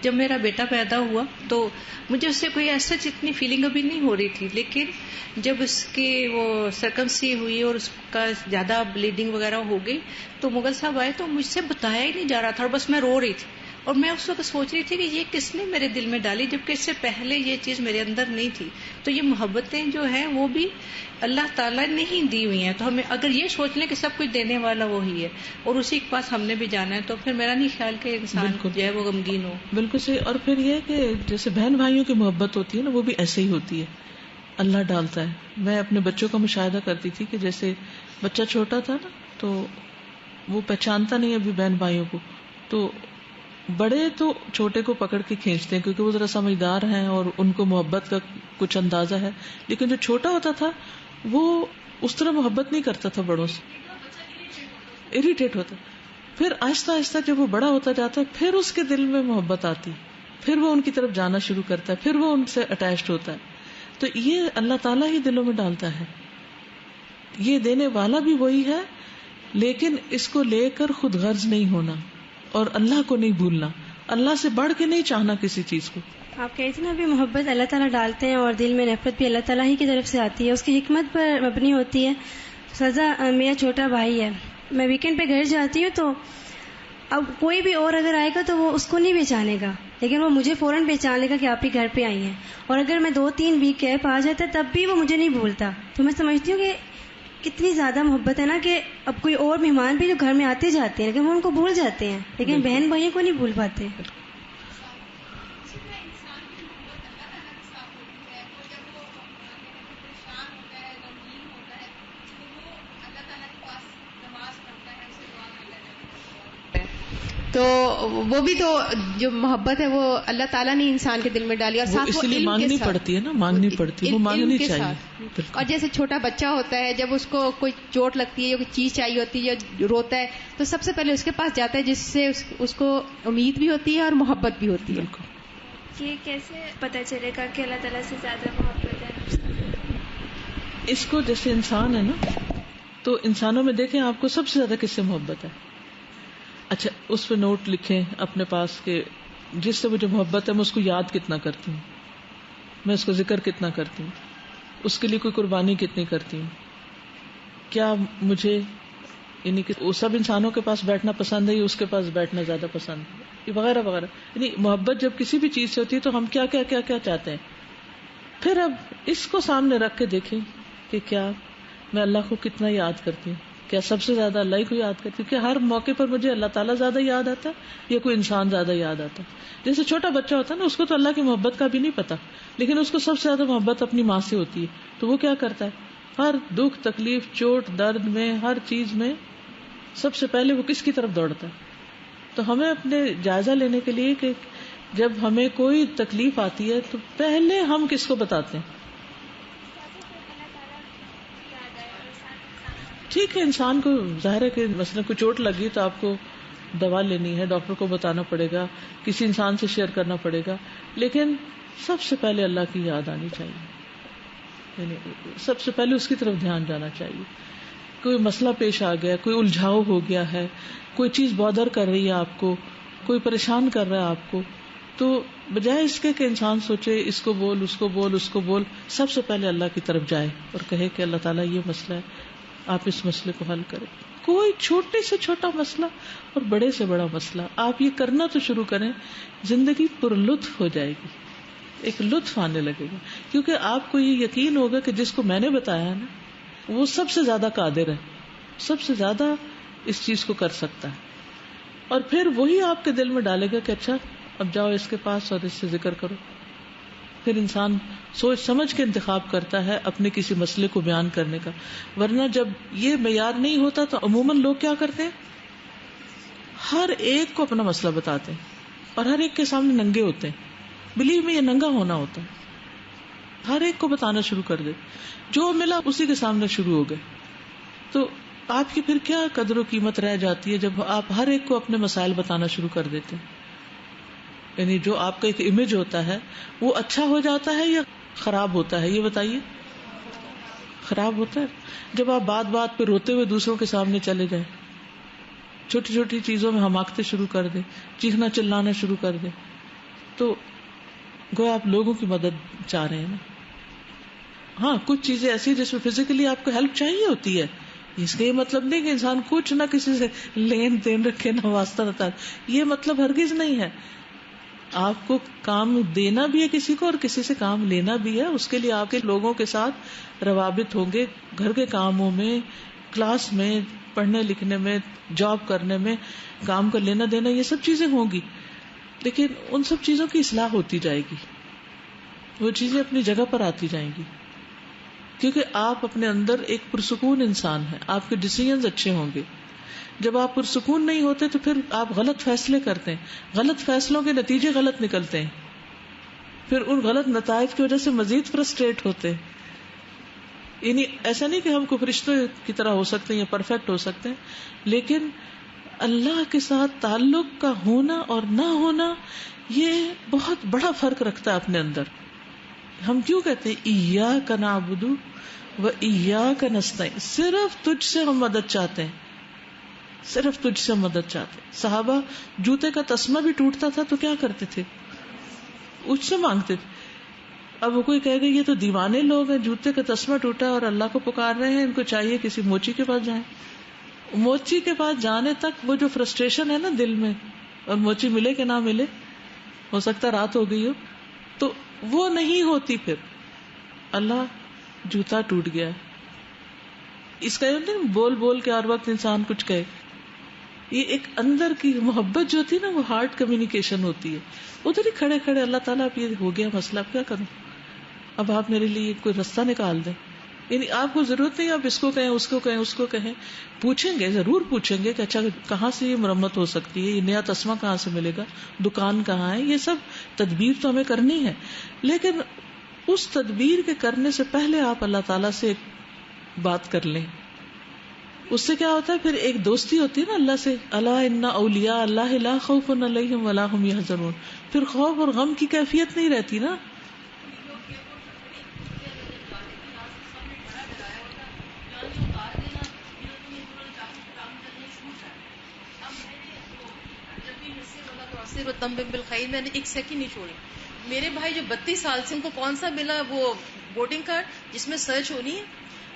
جب میرا بیٹا پیدا ہوا تو مجھے اس سے کوئی ایسا اتنی فیلنگ ابھی نہیں ہو رہی تھی، لیکن جب اس کی وہ سرکمسی ہوئی اور اس کا زیادہ بلیڈنگ وغیرہ ہو گئی تو مغل صاحب آئے تو مجھ سے بتایا ہی نہیں جا رہا تھا اور بس میں رو رہی تھی. اور میں اس وقت سوچ رہی تھی کہ یہ کس نے میرے دل میں ڈالی، جبکہ اس سے پہلے یہ چیز میرے اندر نہیں تھی. تو یہ محبتیں جو ہیں وہ بھی اللہ تعالیٰ نے ہی دی ہوئی ہیں. تو ہمیں اگر یہ سوچ لیں کہ سب کچھ دینے والا وہی ہے اور اسی کے پاس ہم نے بھی جانا ہے، تو پھر میرا نہیں خیال کہ انسان جو ہے وہ غمگین ہو. بالکل صحیح. اور پھر یہ کہ جیسے بہن بھائیوں کی محبت ہوتی ہے نا، وہ بھی ایسے ہی ہوتی ہے، اللہ ڈالتا ہے. میں اپنے بچوں کا مشاہدہ کرتی تھی کہ جیسے بچہ چھوٹا تھا نا، تو وہ پہچانتا نہیں ابھی بہن بھائیوں کو، تو بڑے تو چھوٹے کو پکڑ کے کھینچتے ہیں کیونکہ وہ ذرا سمجھدار ہیں اور ان کو محبت کا کچھ اندازہ ہے. لیکن جو چھوٹا ہوتا تھا وہ اس طرح محبت نہیں کرتا تھا بڑوں سے، اریٹیٹ ہوتا. پھر آہستہ آہستہ جب وہ بڑا ہوتا جاتا ہے پھر اس کے دل میں محبت آتی، پھر وہ ان کی طرف جانا شروع کرتا ہے، پھر وہ ان سے اٹیچڈ ہوتا ہے. تو یہ اللہ تعالیٰ ہی دلوں میں ڈالتا ہے، یہ دینے والا بھی وہی ہے. لیکن اس کو لے کر خود غرض نہیں ہونا اور اللہ کو نہیں بھولنا، اللہ سے بڑھ کے نہیں چاہنا کسی چیز کو. آپ کہتے ہیں نا ابھی محبت اللہ تعالیٰ ڈالتے ہیں اور دل میں نفرت بھی اللہ تعالیٰ ہی کی طرف سے آتی ہے، اس کی حکمت پر مبنی ہوتی ہے. سزا میرا چھوٹا بھائی ہے، میں ویکینڈ پہ گھر جاتی ہوں تو اب کوئی بھی اور اگر آئے گا تو وہ اس کو نہیں پہچانے گا، لیکن وہ مجھے فوراً پہچان لے گا کہ آپ ہی گھر پہ آئی ہیں. اور اگر میں 2-3 ویک گیپ آ جاتا ہے تب بھی وہ مجھے نہیں بھولتا. تو میں سمجھتی ہوں کہ کتنی زیادہ محبت ہے نا کہ اب کوئی اور مہمان بھی جو گھر میں آتے جاتے ہیں لیکن وہ ان کو بھول جاتے ہیں، لیکن بہن بھائیوں کو نہیں بھول پاتے. تو وہ بھی تو جو محبت ہے وہ اللہ تعالیٰ نے انسان کے دل میں ڈالی، اور ساتھ وہ علم مانگنی پڑتی ہے نا، مانگنی پڑتی ہے، وہ مانگنی چاہیے. اور جیسے چھوٹا بچہ ہوتا ہے، جب اس کو کوئی چوٹ لگتی ہے یا کوئی چیز چاہیے ہوتی ہے یا روتا ہے تو سب سے پہلے اس کے پاس جاتا ہے، جس سے اس کو امید بھی ہوتی ہے اور محبت بھی ہوتی ہے. یہ کیسے پتہ چلے گا کہ اللہ تعالیٰ سے زیادہ محبت ہے؟ اس کو جیسے انسان ہے نا، تو انسانوں میں دیکھیں آپ کو سب سے زیادہ کس سے محبت ہے. اچھا اس پہ نوٹ لکھیں اپنے پاس کہ جس سے مجھے محبت ہے میں اس کو یاد کتنا کرتی ہوں، میں اس کو ذکر کتنا کرتی ہوں، اس کے لیے کوئی قربانی کتنی کرتی ہوں، کیا مجھے یعنی کہ وہ سب انسانوں کے پاس بیٹھنا پسند ہے یا اس کے پاس بیٹھنا زیادہ پسند ہے، یہ وغیرہ وغیرہ. یعنی محبت جب کسی بھی چیز سے ہوتی ہے تو ہم کیا کیا کیا کیا چاہتے ہیں. پھر اب اس کو سامنے رکھ کے دیکھیں کہ کیا میں اللہ کو کتنا یاد کرتی ہوں، کیا سب سے زیادہ اللہ ہی کو یاد کرتی ہوں، کہ ہر موقع پر مجھے اللہ تعالیٰ زیادہ یاد آتا ہے یا کوئی انسان زیادہ یاد آتا ہے. جیسے چھوٹا بچہ ہوتا ہے نا، اس کو تو اللہ کی محبت کا بھی نہیں پتا، لیکن اس کو سب سے زیادہ محبت اپنی ماں سے ہوتی ہے. تو وہ کیا کرتا ہے، ہر دکھ تکلیف چوٹ درد میں ہر چیز میں سب سے پہلے وہ کس کی طرف دوڑتا ہے. تو ہمیں اپنے جائزہ لینے کے لیے کہ جب ہمیں کوئی تکلیف آتی ہے تو پہلے ہم کس کو بتاتے ہیں. ٹھیک ہے انسان کو ظاہر ہے کہ مثلا کوئی چوٹ لگی تو آپ کو دوا لینی ہے، ڈاکٹر کو بتانا پڑے گا، کسی انسان سے شیئر کرنا پڑے گا، لیکن سب سے پہلے اللہ کی یاد آنی چاہیے، یعنی سب سے پہلے اس کی طرف دھیان جانا چاہیے. کوئی مسئلہ پیش آ گیا، کوئی الجھاؤ ہو گیا ہے، کوئی چیز بادر کر رہی ہے آپ کو، کوئی پریشان کر رہا ہے آپ کو، تو بجائے اس کے کہ انسان سوچے اس کو بول اس کو بول اس کو بول، سب سے پہلے اللہ کی طرف جائے اور کہے کہ اللہ تعالیٰ یہ مسئلہ ہے، آپ اس مسئلے کو حل کریں. کوئی چھوٹے سے چھوٹا مسئلہ اور بڑے سے بڑا مسئلہ آپ یہ کرنا تو شروع کریں، زندگی پر لطف ہو جائے گی، ایک لطف آنے لگے گا، کیونکہ آپ کو یہ یقین ہوگا کہ جس کو میں نے بتایا ہے نا وہ سب سے زیادہ قادر ہے، سب سے زیادہ اس چیز کو کر سکتا ہے. اور پھر وہی آپ کے دل میں ڈالے گا کہ اچھا اب جاؤ اس کے پاس اور اس سے ذکر کرو. پھر انسان سوچ سمجھ کے انتخاب کرتا ہے اپنے کسی مسئلے کو بیان کرنے کا. ورنہ جب یہ معیار نہیں ہوتا تو عموماً لوگ کیا کرتے ہیں، ہر ایک کو اپنا مسئلہ بتاتے ہیں اور ہر ایک کے سامنے ننگے ہوتے ہیں. بلیو میں یہ ننگا ہونا ہوتا ہے، ہر ایک کو بتانا شروع کر دے، جو ملا اسی کے سامنے شروع ہو گئے. تو آپ کی پھر کیا قدر و قیمت رہ جاتی ہے جب آپ ہر ایک کو اپنے مسائل بتانا شروع کر دیتے ہیں. یعنی جو آپ کا ایک امیج ہوتا ہے وہ اچھا ہو جاتا ہے یا خراب ہوتا ہے، یہ بتائیے. خراب ہوتا ہے جب آپ بات بات پہ روتے ہوئے دوسروں کے سامنے چلے جائیں، چھوٹی چھوٹی چیزوں میں حماقتیں شروع کر دیں، چیخنا چلانا شروع کر دیں، تو گویا آپ لوگوں کی مدد چاہ رہے ہیں نا. ہاں کچھ چیزیں ایسی جس میں فزیکلی آپ کو ہیلپ چاہیے ہوتی ہے، اس کا یہ مطلب نہیں کہ انسان کچھ نہ کسی سے لین دین رکھے، نہ واسطہ رہتا، یہ مطلب ہرگز نہیں ہے. آپ کو کام دینا بھی ہے کسی کو اور کسی سے کام لینا بھی ہے. اس کے لیے آپ کے لوگوں کے ساتھ روابط ہوں گے، گھر کے کاموں میں، کلاس میں، پڑھنے لکھنے میں، جاب کرنے میں، کام کا لینا دینا، یہ سب چیزیں ہوں گی. لیکن ان سب چیزوں کی اصلاح ہوتی جائے گی، وہ چیزیں اپنی جگہ پر آتی جائیں گی، کیونکہ آپ اپنے اندر ایک پرسکون انسان ہیں. آپ کے ڈیسیژنز اچھے ہوں گے. جب آپ پرسکون نہیں ہوتے تو پھر آپ غلط فیصلے کرتے ہیں، غلط فیصلوں کے نتیجے غلط نکلتے ہیں، پھر ان غلط نتائج کی وجہ سے مزید فرسٹریٹ ہوتے ہیں. یعنی ایسا نہیں کہ ہم کو فرشتوں کی طرح ہو سکتے ہیں یا پرفیکٹ ہو سکتے ہیں، لیکن اللہ کے ساتھ تعلق کا ہونا اور نہ ہونا یہ بہت بڑا فرق رکھتا ہے اپنے اندر. ہم کیوں کہتے ہیں ایاک نعبد و ایاک نستعین، صرف تجھ سے ہم مدد چاہتے ہیں، صرف تجھ سے مدد چاہتے ہیں. صحابہ جوتے کا تسمہ بھی ٹوٹتا تھا تو کیا کرتے تھے؟ اس سے مانگتے تھے. اب وہ کوئی کہے گا یہ تو دیوانے لوگ ہیں، جوتے کا تسمہ ٹوٹا اور اللہ کو پکار رہے ہیں، ان کو چاہیے کسی موچی کے پاس جائیں. موچی کے پاس جانے تک وہ جو فرسٹریشن ہے نا دل میں، اور موچی ملے کہ نہ ملے، ہو سکتا رات ہو گئی ہو، تو وہ نہیں ہوتی. پھر اللہ جوتا ٹوٹ گیا. اس کا یہ بول بول کے ہر وقت انسان کچھ کہے، یہ ایک اندر کی محبت جو ہوتی ہے نا، وہ ہارٹ کمیونیکیشن ہوتی ہے. ادھر ہی کھڑے کھڑے اللہ تعالیٰ اب یہ ہو گیا مسئلہ، اب کیا کروں، اب آپ میرے لیے کوئی راستہ نکال دیں. یعنی آپ کو ضرورت نہیں آپ اس کو کہیں، اس کو کہیں، اس کو کہیں. پوچھیں گے، ضرور پوچھیں گے کہ اچھا کہاں سے یہ مرمت ہو سکتی ہے، یہ نیا تسمہ کہاں سے ملے گا، دکان کہاں ہے، یہ سب تدبیر تو ہمیں کرنی ہے. لیکن اس تدبیر کے کرنے سے پہلے آپ اللہ تعالیٰ سے ایک بات کر لیں. اس سے کیا ہوتا ہے پھر ایک دوستی ہوتی ہے نا اللہ سے. الا ان اولیاء اللہ لا خوف علیہم ولا هم یحزنون. پھر خوف اور غم کی کیفیت نہیں رہتی نا. میں نے ایک سیکنڈ نہیں چھوڑی. میرے بھائی جو 32 سال سے، ان کو کون سا ملا وہ بورڈنگ کارڈ جس میں سرچ ہونی ہے؟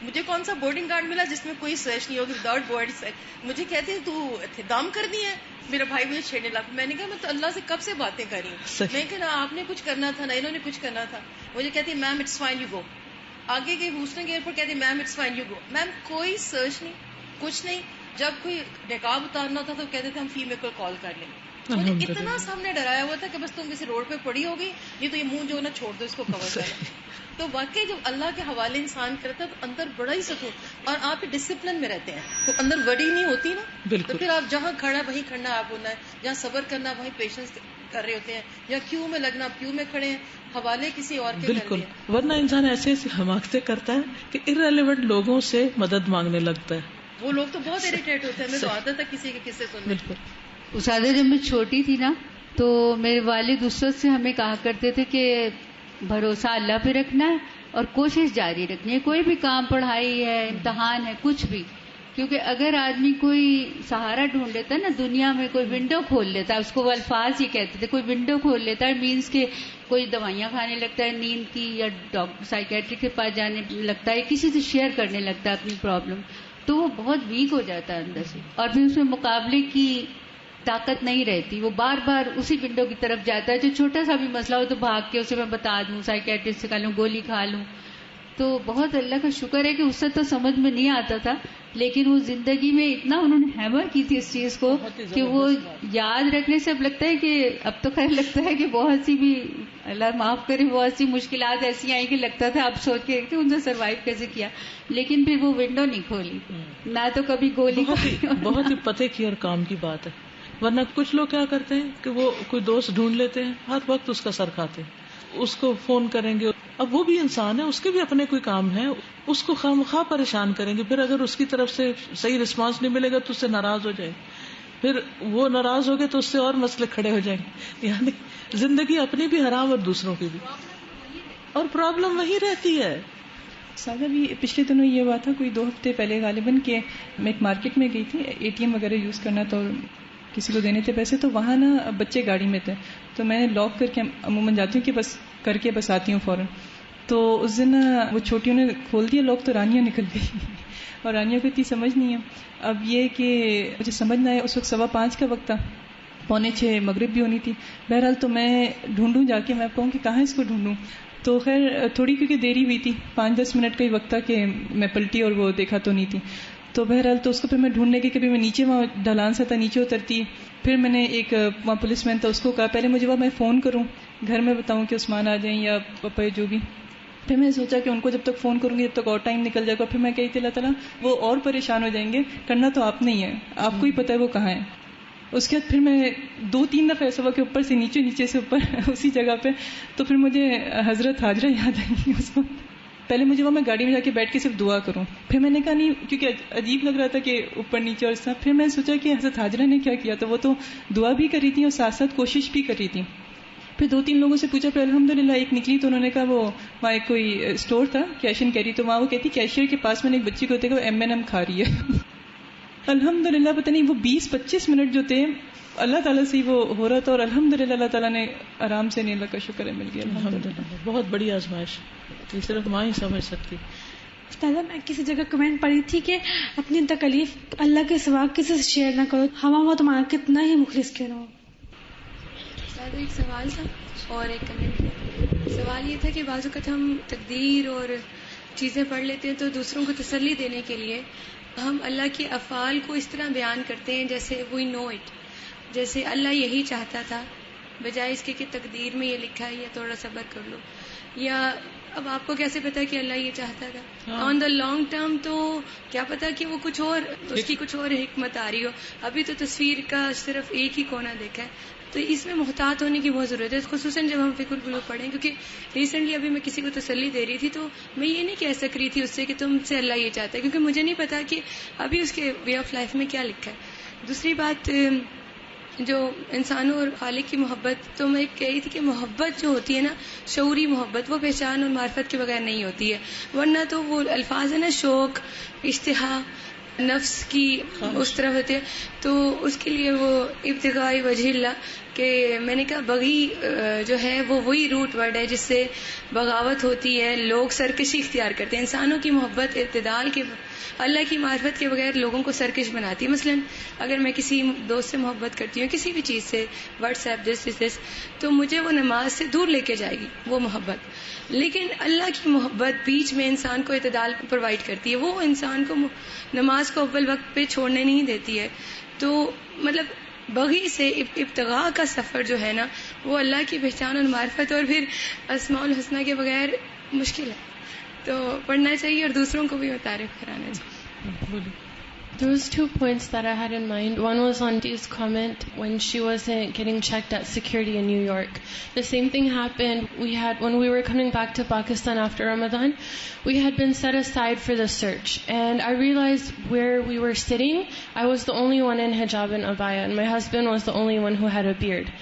مجھے کون سا بورڈنگ کارڈ ملا جس میں کوئی سرچ نہیں ہوگی، وداؤٹ بورڈ سرچ. مجھے کہتے ہیں تو دام کر دی ہے. میرا بھائی مجھے چھیڑنے لگا. میں نے کہا میں تو اللہ سے کب سے باتیں کر رہی ہوں، میں کہ آپ نے کچھ کرنا تھا، نہ انہوں نے کچھ کرنا تھا. مجھے کہتی ہے میم اٹس فائن یو گو. آگے گئی ہوسٹن کے ایئرپورٹ، کہتی میم اٹس فائن یو گو. میم کوئی سرچ نہیں، کچھ نہیں. جب کوئی نقاب اتارنا ہوتا تو کہتے تھے ہم فیمیل کو کال کر لیں. مجھے اتنا سامنے ڈرایا ہوا تھا کہ بس تم کسی روڈ پہ پڑی ہوگی، نہیں تو یہ منہ جو نا چھوڑ دو، اس کو کور کر. تو واقعی جب اللہ کے حوالے انسان کرتا ہے تو اندر بڑا ہی سکون، اور آپ ڈسپلن میں رہتے ہیں تو اندر وڈی نہیں ہوتی نا. تو پھر آپ جہاں کھڑا وہیں کھڑنا آپ ہونا ہے، جہاں صبر کرنا وہیں پیشنس کر رہے ہوتے ہیں، یا کیوں میں لگنا کیوں میں کھڑے ہیں، حوالے کسی اور کے. بالکل. ورنہ انسان ایسے ایسے حماقتیں کرتا ہے کہ ارریلیونٹ لوگوں سے مدد مانگنے لگتا ہے. وہ لوگ تو بہت اریٹیٹ ہوتے ہیں. میں تو عادت ہے کسی کے قصے سننے. بالکل. اساتذہ جب میں چھوٹی تھی نا تو میرے والد اس وقت سے ہمیں کہا کرتے تھے کہ بھروسہ اللہ پہ رکھنا ہے اور کوشش جاری رکھنی ہے. کوئی بھی کام، پڑھائی ہے، امتحان ہے، کچھ بھی، کیونکہ اگر آدمی کوئی سہارا ڈھونڈ لیتا ہے نا دنیا میں، کوئی ونڈو کھول لیتا ہے، اس کو وہ الفاظ یہ کہتے تھے، کوئی ونڈو کھول لیتا ہے، مینس کہ کوئی دوائیاں کھانے لگتا ہے نیند کی، یا سائیکیٹرک کے پاس جانے لگتا ہے، کسی سے شیئر کرنے لگتا ہے اپنی پرابلم، تو وہ بہت ویک ہو جاتا ہے اندر سے، اور پھر اس میں مقابلے کی طاقت نہیں رہتی. وہ بار بار اسی ونڈو کی طرف جاتا ہے، جو چھوٹا سا بھی مسئلہ ہو تو بھاگ کے اسے میں بتا دوں، سائیکیٹرسٹ سے کہا لوں، گولی کھا لوں. تو بہت اللہ کا شکر ہے کہ اس سے تو سمجھ میں نہیں آتا تھا، لیکن وہ زندگی میں اتنا انہوں نے ہیمر کی تھی اس چیز کو کہ وہ یاد رکھنے سے اب لگتا ہے کہ اب تو خیر لگتا ہے کہ بہت سی بھی، اللہ معاف کرے، بہت سی مشکلات ایسی آئیں کہ لگتا تھا اب سوچ کے ان سے سروائیو کیسے کیا، لیکن پھر وہ ونڈو نہیں کھولی، نہ تو کبھی گولی. بہت ہی پتے کی اور کام کی بات ہے. ورنہ کچھ لوگ کیا کرتے ہیں کہ وہ کوئی دوست ڈھونڈ لیتے ہیں، ہر وقت اس کا سر کھاتے ہیں، اس کو فون کریں گے. اب وہ بھی انسان ہے، اس کے بھی اپنے کوئی کام ہے، اس کو خواہ پریشان کریں گے. پھر اگر اس کی طرف سے صحیح رسپانس نہیں ملے گا تو اس سے ناراض ہو جائے، پھر وہ ناراض ہو گئے تو اس سے اور مسئلے کھڑے ہو جائیں گے. یعنی زندگی اپنی بھی حرام اور دوسروں کی بھی، اور پرابلم وہی رہتی ہے. سادہ بھی پچھلے دنوں یہ ہوا تھا، کوئی 2 ہفتے پہلے غالباً، کہ میں ایک مارکیٹ میں گئی تھی، ATM وغیرہ یوز کرنا تو کسی کو دینے تھے پیسے، تو وہاں نا بچے گاڑی میں تھے، تو میں نے لاک کر کے عموماً جاتی ہوں کہ بس کر کے بس آتی ہوں فوراً. تو اس دن وہ چھوٹیوں نے کھول دیا لاک تو رانیاں نکل گئی. اور رانیہ کو اتنی سمجھ نہیں ہے. اب یہ کہ مجھے سمجھنا ہے، اس وقت 5:15 کا وقت تھا، 5:45 مغرب بھی ہونی تھی. بہرحال تو میں ڈھونڈوں جا کے، میں آپ کہوں کہ کہاں اس کو ڈھونڈوں. تو خیر تھوڑی کیونکہ دیری ہوئی تھی، 5-10 منٹ کا ہی وقت تھا کہ میں پلٹی اور وہ دیکھا تو نہیں تھی. تو بہرحال تو اس کو پھر میں ڈھونڈنے کی، کبھی میں نیچے وہاں ڈھلان سا تھا نیچے اترتی، پھر میں نے ایک وہاں پولیس مین تھا اس کو کہا پہلے مجھے میں فون کروں گھر میں بتاؤں کہ عثمان آ جائیں یا پپا جو بھی. پھر میں نے سوچا کہ ان کو جب تک فون کروں گی جب تک اور ٹائم نکل جائے گا. پھر میں کہی تھی اللہ تعالیٰ وہ اور پریشان ہو جائیں گے، کرنا تو آپ نہیں ہے، آپ کو ہی پتہ ہے وہ کہاں ہے. اس کے بعد پھر میں 2-3 دفعہ ایسا ہوا کہ اوپر سے نیچے، نیچے سے اوپر اسی جگہ پہ. تو پھر مجھے حضرت حاجرہ یاد آئی. اس کو پہلے مجھے وہ میں گاڑی میں جا کے بیٹھ کے صرف دعا کروں، پھر میں نے کہا نہیں، کیونکہ عجیب لگ رہا تھا کہ اوپر نیچے اور اس طرح. پھر میں نے سوچا کہ حضرت حاجرہ نے کیا کیا، تو وہ تو دعا بھی کر رہی تھی اور ساتھ ساتھ کوشش بھی کر رہی تھی. پھر 2-3 لوگوں سے پوچھا، پھر الحمدللہ ایک نکلی تو انہوں نے کہا وہ وہاں ایک کوئی اسٹور تھا کیش اینڈ کیری، تو وہاں وہ کہتی کیشیئر کے پاس میں نے ایک بچی کو دیکھا وہ M&M کھا رہی ہے. الحمدللہ پتہ نہیں وہ 20-25 منٹ جو تھے اللہ تعالیٰ سے وہ ہو رہا تھا، اور الحمدللہ اللہ تعالیٰ نے آرام سے، نہیں اللہ کا شکر ہے مل گیا الحمدللہ. بہت بڑی آزمائش، یہ صرف ماں ہی سمجھ سکتی. استاذہ میں کسی جگہ کمنٹ پڑھی تھی کہ اپنی تکلیف اللہ کے سوا کسی سے شیئر نہ کرو، ہوا ہوا تمہارا کتنا ہی مخلص کہہ رہا ہو. استاذہ ایک سوال تھا اور ایک کمنٹ. سوال یہ تھا کہ بعض اوقات ہم تقدیر اور چیزیں پڑھ لیتے ہیں تو دوسروں کو تسلی دینے کے لیے ہم اللہ کے افعال کو اس طرح بیان کرتے ہیں جیسے وی نو اٹ، جیسے اللہ یہی چاہتا تھا، بجائے اس کے کہ تقدیر میں یہ لکھا ہے یا تھوڑا صبر کر لو. یا اب آپ کو کیسے پتا کہ اللہ یہ چاہتا تھا؟ آن دا لانگ ٹرم تو کیا پتا کہ وہ کچھ اور، اس کی کچھ اور حکمت آ رہی ہو. ابھی تو تصویر کا صرف ایک ہی کونا دیکھا ہے، تو اس میں محتاط ہونے کی بہت ضرورت ہے، خصوصاً جب ہم فکر القلوب پڑھیں. کیونکہ ریسنٹلی ابھی میں کسی کو تسلی دے رہی تھی تو میں یہ نہیں کہہ سک رہی تھی اس سے کہ تم سے اللہ یہ چاہتا ہے، کیونکہ مجھے نہیں پتا کہ ابھی اس کے وے آف لائف میں کیا لکھا ہے. دوسری بات جو انسانوں اور خالق کی محبت، تو میں کہہ رہی تھی کہ محبت جو ہوتی ہے نا، شعوری محبت، وہ پہچان اور معرفت کے بغیر نہیں ہوتی ہے. ورنہ تو وہ الفاظ ہیں نا، شوق، اشتہا، نفس کی اس طرح ہوتے ہیں، تو اس کے لیے وہ ابتغاء وجہ اللہ کہ میں نے کہا بغی جو ہے وہ وہی روٹ ورڈ ہے جس سے بغاوت ہوتی ہے، لوگ سرکشی اختیار کرتے ہیں. انسانوں کی محبت اعتدال کے، اللہ کی معرفت کے بغیر لوگوں کو سرکش بناتی ہے. مثلا اگر میں کسی دوست سے محبت کرتی ہوں کسی بھی چیز سے، واٹس ایپ دس، تو مجھے وہ نماز سے دور لے کے جائے گی وہ محبت. لیکن اللہ کی محبت بیچ میں انسان کو اعتدال پرووائڈ کرتی ہے، وہ انسان کو نماز کو اول وقت پہ چھوڑنے نہیں دیتی ہے. تو مطلب بغی سے ابتغاء کا سفر جو ہے نا، وہ اللہ کی پہچان اور معرفت اور پھر اسماء الحسنہ کے بغیر مشکل ہے. تو پڑھنا چاہیے اور دوسروں کو بھی متعارف کرانا چاہیے. There was 2 points that I had in mind. One was on Dee's comment when she wasn't getting checked at security in New York. The same thing happened. When we were coming back to Pakistan after Ramadan, we had been set aside for the search. And I realized where we were sitting, I was the only one in hijab and abaya, and my husband was the only one who had a beard.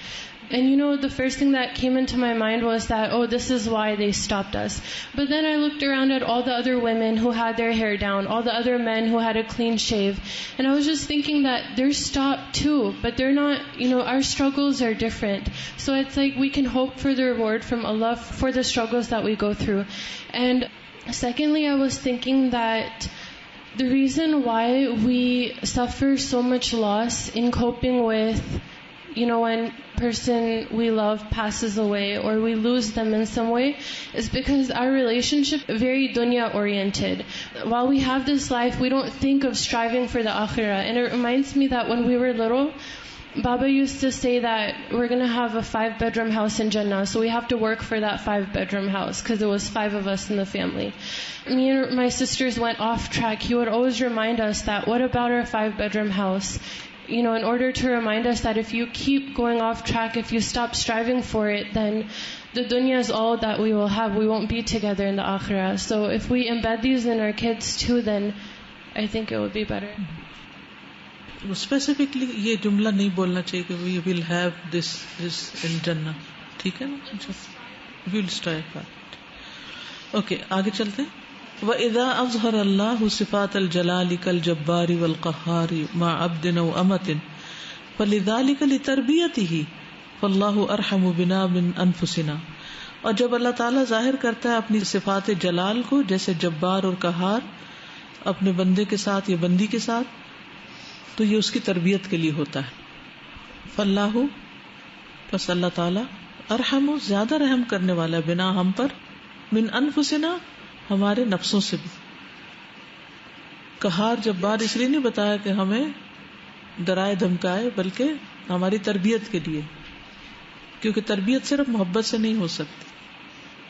And the first thing that came into my mind was that, oh, this is why they stopped us. But then I looked around at all the other women who had their hair down, all the other men who had a clean shave. And I was just thinking that they're stopped too, but they're not, our struggles are different. So it's like we can hope for the reward from Allah for the struggles that we go through. And secondly, I was thinking that the reason why we suffer so much loss in coping with when person we love passes away or we lose them in some way is because our relationship is very dunya oriented. While we have this life, we don't think of striving for the akhirah. And it reminds me that when we were little, Baba used to say that we're going to have a 5-bedroom house in Jannah, so we have to work for that 5-bedroom house because there was 5 of us in the family. Me and my sisters went off track. He would always remind us that what about our 5-bedroom house? In order to remind us that if you keep going off track, if you stop striving for it, then the dunya is all that we will have. We won't be together in the akhirah. So if we embed these in our kids too, then I think it would be better. Specifically یہ جملہ نہیں بولنا چاہیے کہ we will have this in Jannah. ٹھیک ہے نا؟ we will strive for it. Okay, آگے چلتے ہیں. وَإِذَا أَظْهَرَ اللَّهُ صِفَاتَ الْجَلَالِ كَالْجَبَّارِ وَالْقَهَّارِ مَعَ عَبْدٍ أَوْ أَمَةٍ فَلِذَلِكَ لِتَرْبِيَتِهِ فَاللَّهُ أَرْحَمُ بِنَا مِنْ أَنفُسِنَا. اور جب اللہ تعالیٰ ظاہر کرتا ہے اپنی صفات جلال کو، جیسے جبار اور قہار، اپنے بندے کے ساتھ یا بندی کے ساتھ، تو یہ اس کی تربیت کے لیے ہوتا ہے. فاللہ، پس اللہ تعالی، ارحم، زیادہ رحم کرنے والا بنا ہم پر، من انفسنا، ہمارے نفسوں سے بھی. قہار جبار اس لیے نہیں بتایا کہ ہمیں ڈرائے دھمکائے، بلکہ ہماری تربیت کے لیے، کیونکہ تربیت صرف محبت سے نہیں ہو سکتی.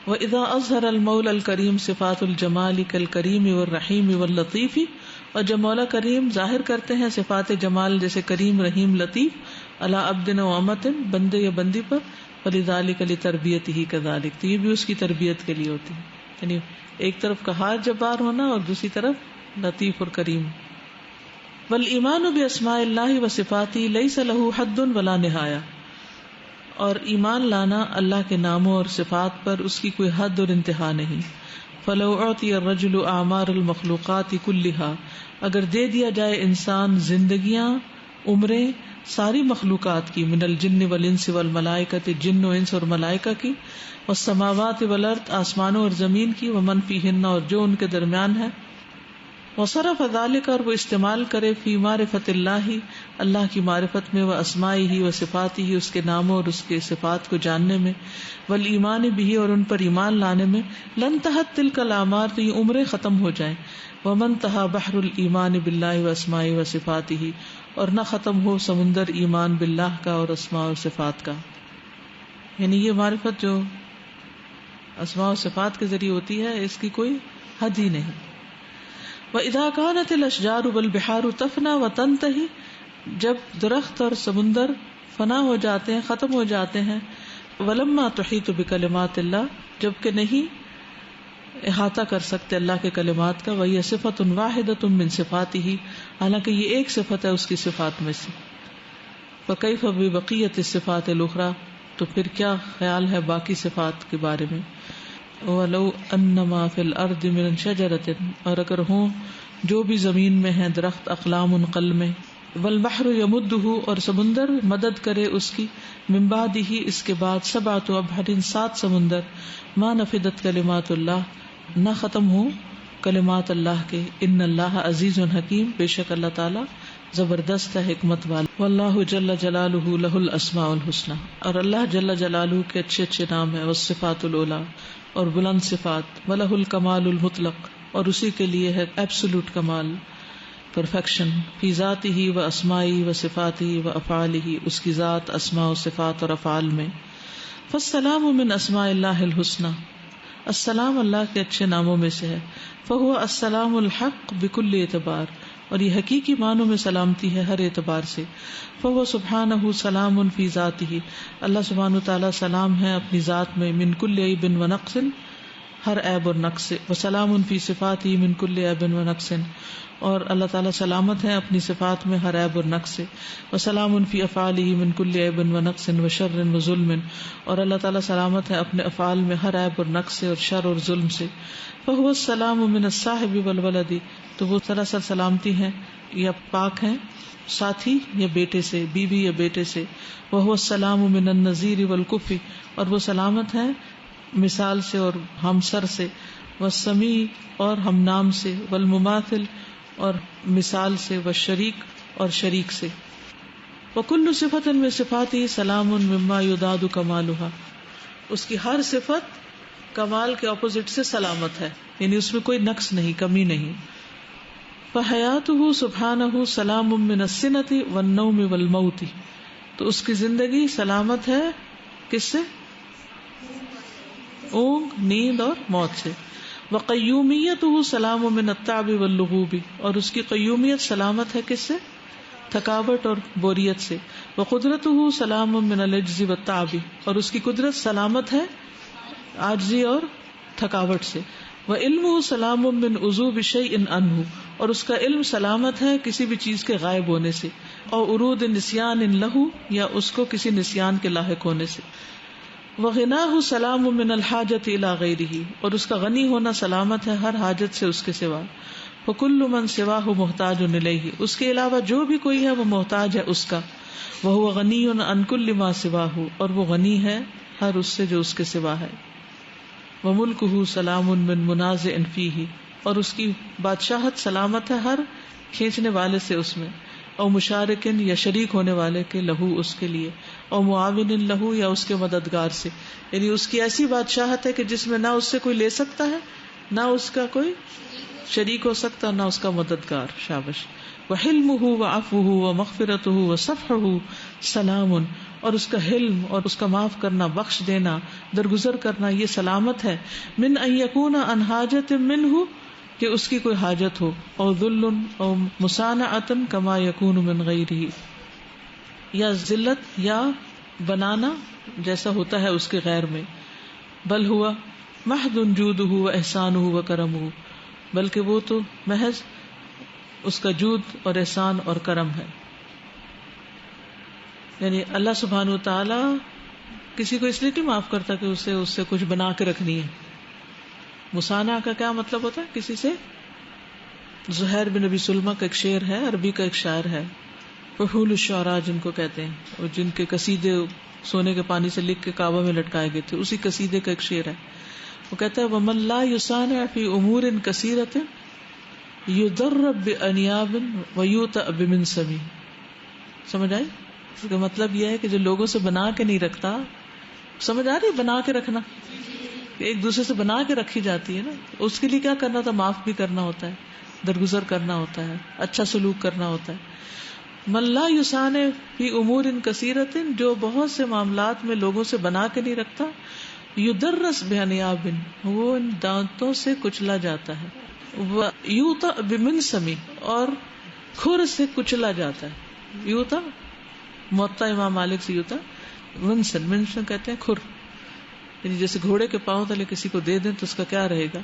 وَإِذَا أَظْهَرَ الْمَوْلَى الْكَرِيمُ صِفَاتُ الْجَمَالِ كَالْكَرِيمِ وَالرَّحِيمِ وَاللَّطِيفِ، اور جب مولا کریم ظاہر کرتے ہیں صفات جمال جیسے کریم، رحیم، لطیف، علی عبد و امت، بندے یا بندی پر، فَلِذَلِكَ لِتَرْبِيَتِهِ كَذَلِكَ، تو یہ بھی اس کی تربیت کے لیے ہوتی ہے. یعنی ایک طرف قہار جبار ہونا اور دوسری طرف لطیف اور کریم. وَالْإِيمَانُ بِأَسْمَاءِ اللَّهِ وَصِفَاتِهِ لَيْسَ لَهُ حَدٌّ وَلَا نِهَایَةٌ، اور ایمان لانا اللہ کے ناموں اور صفات پر اس کی کوئی حد اور انتہا نہیں. فَلَوْ أُعْطِيَ الرَّجُلُ أَعْمَارَ الْمَخْلُوقَاتِ كُلِّهَا، اگر دے دیا جائے انسان زندگیاں، عمریں ساری مخلوقات کی، من الجن والانس والملائکۃ، جن و انس اور ملائکہ کی، والسماوات والارض، آسمانوں اور زمین کی، ومن فیہن، اور جو ان کے درمیان ہے، وصرف ذلك، اور وہ استعمال کرے، فی معرفت اللہ، اللہ کی معرفت میں، واسمائہ وصفاتہ، اس کے ناموں اور اس کے صفات کو جاننے میں، والایمان بہ، اور ان پر ایمان لانے میں، لن تحت تلک الاعمار، تو یہ عمریں ختم ہو جائیں، ومن تہا بحر الایمان باللہ واسمائہ وصفاتہ، اور نہ ختم ہو سمندر ایمان باللہ کا اور اسماء اور صفات کا. یعنی یہ معرفت جو اسماء و صفات کے ذریعے ہوتی ہے، اس کی کوئی حد ہی نہیں. وَإِذَا كَانَتِ الْأَشْجَارُ وَالْبِحَارُ تَفْنَى وَتَنْتَهِي، جب درخت اور سمندر فنا ہو جاتے ہیں، ختم ہو جاتے ہیں، وَلَمَّا تُحِيطُ بِكَلِمَاتِ اللَّهِ، جبکہ نہیں احاطہ کر سکتے اللہ کے کلمات کا، وَهِيَ صِفَةٌ وَاحِدَةٌ مِّن صِفَاتِهِ، حالانکہ یہ ایک صفت ہے اس کی صفات میں سے. فَكَيْفَ بِبَقِيَّةِ الصِّفَاتِ الْأُخْرَى، تو پھر کیا خیال ہے باقی صفات کے بارے میں. وَلَوْ أَنَّمَا فِي الْأَرْضِ مِنْ شَجَرَةٍ، اور اگر ہوں جو بھی زمین میں ہیں درخت، اقلام قلمیں، والبحر يمدہ، اور سمندر مدد کرے اس کی، من بعدہ، اس کے بعد، سبعۃ ابحر، 7 سمندر، ما نفدت کلمات اللہ، نہ ختم ہو کلمات اللہ کے. ان اللہ عزیز حکیم، بے شک اللہ تعالی زبردست ہے، حکمت والا. واللہ جل جلالہ لہ الاسماء الحسنی، اور اللہ جل جلالہ کے اچھے اچھے نام ہیں، والصفات العلی، اور بلند صفات، ولہ الکمال المطلق، اور اسی کے لیے ہے ایبسولوٹ کمال، پرفیکشن، فی ذاتہ و اسماءہ و صفاتہ و افعالہ، اس کی ذات، اسماء و صفات اور افعال میں. فالسلام من اسماء اللہ الحسنی، السلام اللہ کے اچھے ناموں میں سے ہے. فہو السلام الحق بکل اعتبار، اور یہ حقیقی معنوں میں سلامتی ہے ہر اعتبار سے. فہو سبحانہ سلام فی ذاتہ، اللہ سبحانہ تعالی سلام ہے اپنی ذات میں، من کل عیب و نقص، ہر عیب اور نقص سے. وسلام فی صفاتہ من کل عیب و نقص، اور اللہ تعالیٰ سلامت ہے اپنی صفات میں ہر عیب اور نقص سے. وسلام فی افعالہ من کل عیب و نقص و شر و ظلم، اور اللہ تعالیٰ سلامت ہے اپنے افعال میں ہر عیب اور نقص سے اور شر اور ظلم سے. فہو السلام من الصاحب والولد، تو وہ سراسر سلامتی ہیں یا پاک ہیں ساتھی یا بیٹے سے، بیوی یا بیٹے سے. وہو السلام من النظیر والکف، اور وہ سلامت ہیں مثال سے اور ہمسر سے. والسمیع، اور ہم نام سے. والمماثل، اور مثال سے. والشریک، اور شریک سے. وکل صفت من صفاتہ سلام مما یداد کمالھا، اس کی ہر صفت کمال کے اپوزٹ سے سلامت ہے، یعنی اس میں کوئی نقص نہیں، کمی نہیں. فحیاتہ سبحانہ سلام من السنۃ والنوم والموت، تو اس کی زندگی سلامت ہے کس سے؟ اونگ، نیند اور موت سے. وقیومیتہ سلام من التعب واللغوب، اور اس کی قیومیت سلامت ہے کس سے؟ تھکاوٹ اور بوریت سے. وقدرتہ سلام من العجز والتعب، اور اس کی قدرت سلامت ہے عاجزی اور تھکاوٹ سے. وعلمہ سلام من عزوب شیء عنہ، اور اس کا علم سلامت ہے کسی بھی چیز کے غائب ہونے سے. اور عروض نسیان لہ، یا اس کو کسی نسیان کے لاحق ہونے سے. وغناہ سلام من الحاجت الی غیرہ، اور اس کا غنی ہونا سلامت ہے ہر حاجت سے اس کے سوا. وکل من سواہ محتاج الیہ، اس کے علاوہ جو بھی کوئی ہے وہ محتاج ہے اس کا. وہو غنی عن کل ما سواہ، اور وہ غنی ہے ہر اس سے جو اس کے سوا ہے. وملکہ سلام من منازع فیہ، اور اس کی بادشاہت سلامت ہے ہر کھینچنے والے سے اس میں، او مشارکن یا شریک ہونے والے کے لہو اس کے لیے، او معاون لہو یا اس کے مددگار سے، یعنی اس کی ایسی بادشاہت ہے کہ جس میں نہ اس سے کوئی لے سکتا ہے، نہ اس کا کوئی شریک ہو سکتا، نہ اس کا مددگار. شابش. وحلمہ وعفوہ ومغفرتہ وصفحہ سلام، اور اس کا حلم اور اس کا معاف کرنا، بخش دینا، درگزر کرنا، یہ سلامت ہے. من ان یکون عن حاجت منہ، کہ اس کی کوئی حاجت ہو، او ذل او مسانعۃ کما یکون من غیرہ، یا ذلت یا بنانا جیسا ہوتا ہے اس کے غیر میں. بل ہوا محض جودہ و احسانہ و کرمہ، بلکہ وہ تو محض اس کا جود اور احسان اور کرم ہے. یعنی اللہ سبحانہ و تعالی کسی کو اس لیے نہیں معاف کرتا کہ اس سے کچھ بنا کے رکھنی ہے. مسانہ کا کیا مطلب ہوتا ہے؟ کسی سے، زہیر بن نبی سلمہ کا ایک شعر ہے، عربی کا ایک شاعر ہے، فحول الشعراء جن کو کہتے ہیں، اور جن کے قصیدے سونے کے پانی سے لکھ کے کعبہ میں لٹکائے گئے تھے، اسی قصیدے کا ایک شعر ہے. وہ کہتا ہے وَمَن لَا يُصَانِعْ فِي أُمُورٍ كَثِيرَةٍ يُضَرَّبْ بِأَنْيَابٍ وَيُوتَأْ بِمِنْسَمٍ. سمجھ آئی؟ اس کا مطلب یہ ہے کہ جو لوگوں سے بنا کے نہیں رکھتا، سمجھ آ رہی ہے بنا کے رکھنا، ایک دوسرے سے بنا کے رکھی جاتی ہے نا، اس کے لیے کیا کرنا تھا؟ معاف بھی کرنا ہوتا ہے، درگزر کرنا ہوتا ہے، اچھا سلوک کرنا ہوتا ہے. من لا یصانع فی امور کثیرۃ، جو بہت سے معاملات میں لوگوں سے بنا کے نہیں رکھتا، یدرس بانیاب، وہ ان دانتوں سے کچلا جاتا ہے، یوتا بمنسم، اور کھر سے کچلا جاتا ہے. یوتا موطا امام مالک سے یوتا، منسن کہتے ہیں کھر، یعنی جیسے گھوڑے کے پاؤں تلے کسی کو دے دیں تو اس کا کیا رہے گا.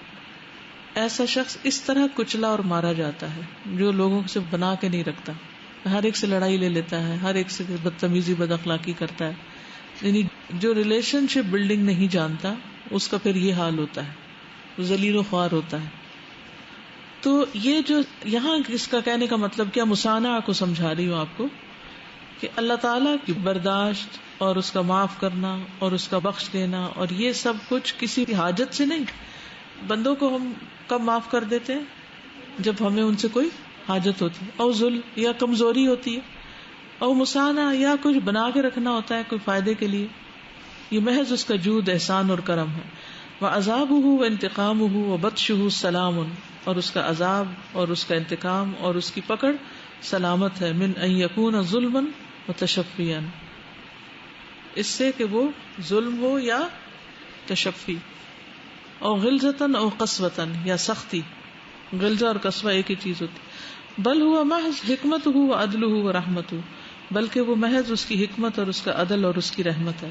ایسا شخص اس طرح کچلا اور مارا جاتا ہے جو لوگوں سے بنا کے نہیں رکھتا، ہر ایک سے لڑائی لے لیتا ہے، ہر ایک سے بدتمیزی بد اخلاقی کرتا ہے. یعنی جو ریلیشن شپ بلڈنگ نہیں جانتا اس کا پھر یہ حال ہوتا ہے، ذلیل و خوار ہوتا ہے. تو یہ جو یہاں اس کا کہنے کا مطلب کیا، مسانعہ کو سمجھا رہی ہوں آپ کو، کہ اللہ تعالیٰ کی برداشت اور اس کا معاف کرنا اور اس کا بخش دینا، اور یہ سب کچھ کسی کی حاجت سے نہیں. بندوں کو ہم کب معاف کر دیتے ہیں؟ جب ہمیں ان سے کوئی حاجت ہوتی ہے، او ذل یا کمزوری ہوتی ہے، او مسانہ یا کچھ بنا کے رکھنا ہوتا ہے کوئی فائدے کے لیے. یہ محض اس کا جود، احسان اور کرم ہے. وعذابہ وانتقامہ وبطشہ سلام، اور اس کا عذاب اور اس کا انتقام اور اس کی پکڑ سلامت ہے. من ان یکون ظلما وتشفیا، اس سے کہ وہ ظلم ہو یا تشفی، او غلظتاً او قسوتاً یا سختی. غلظہ اور قسوہ ایک ہی چیز ہوتی. بل ہوا محض حکمتہ وعدلہ ورحمتہ، بلکہ وہ محض اس کی حکمت اور اس کا عدل اور اس کی رحمت ہے.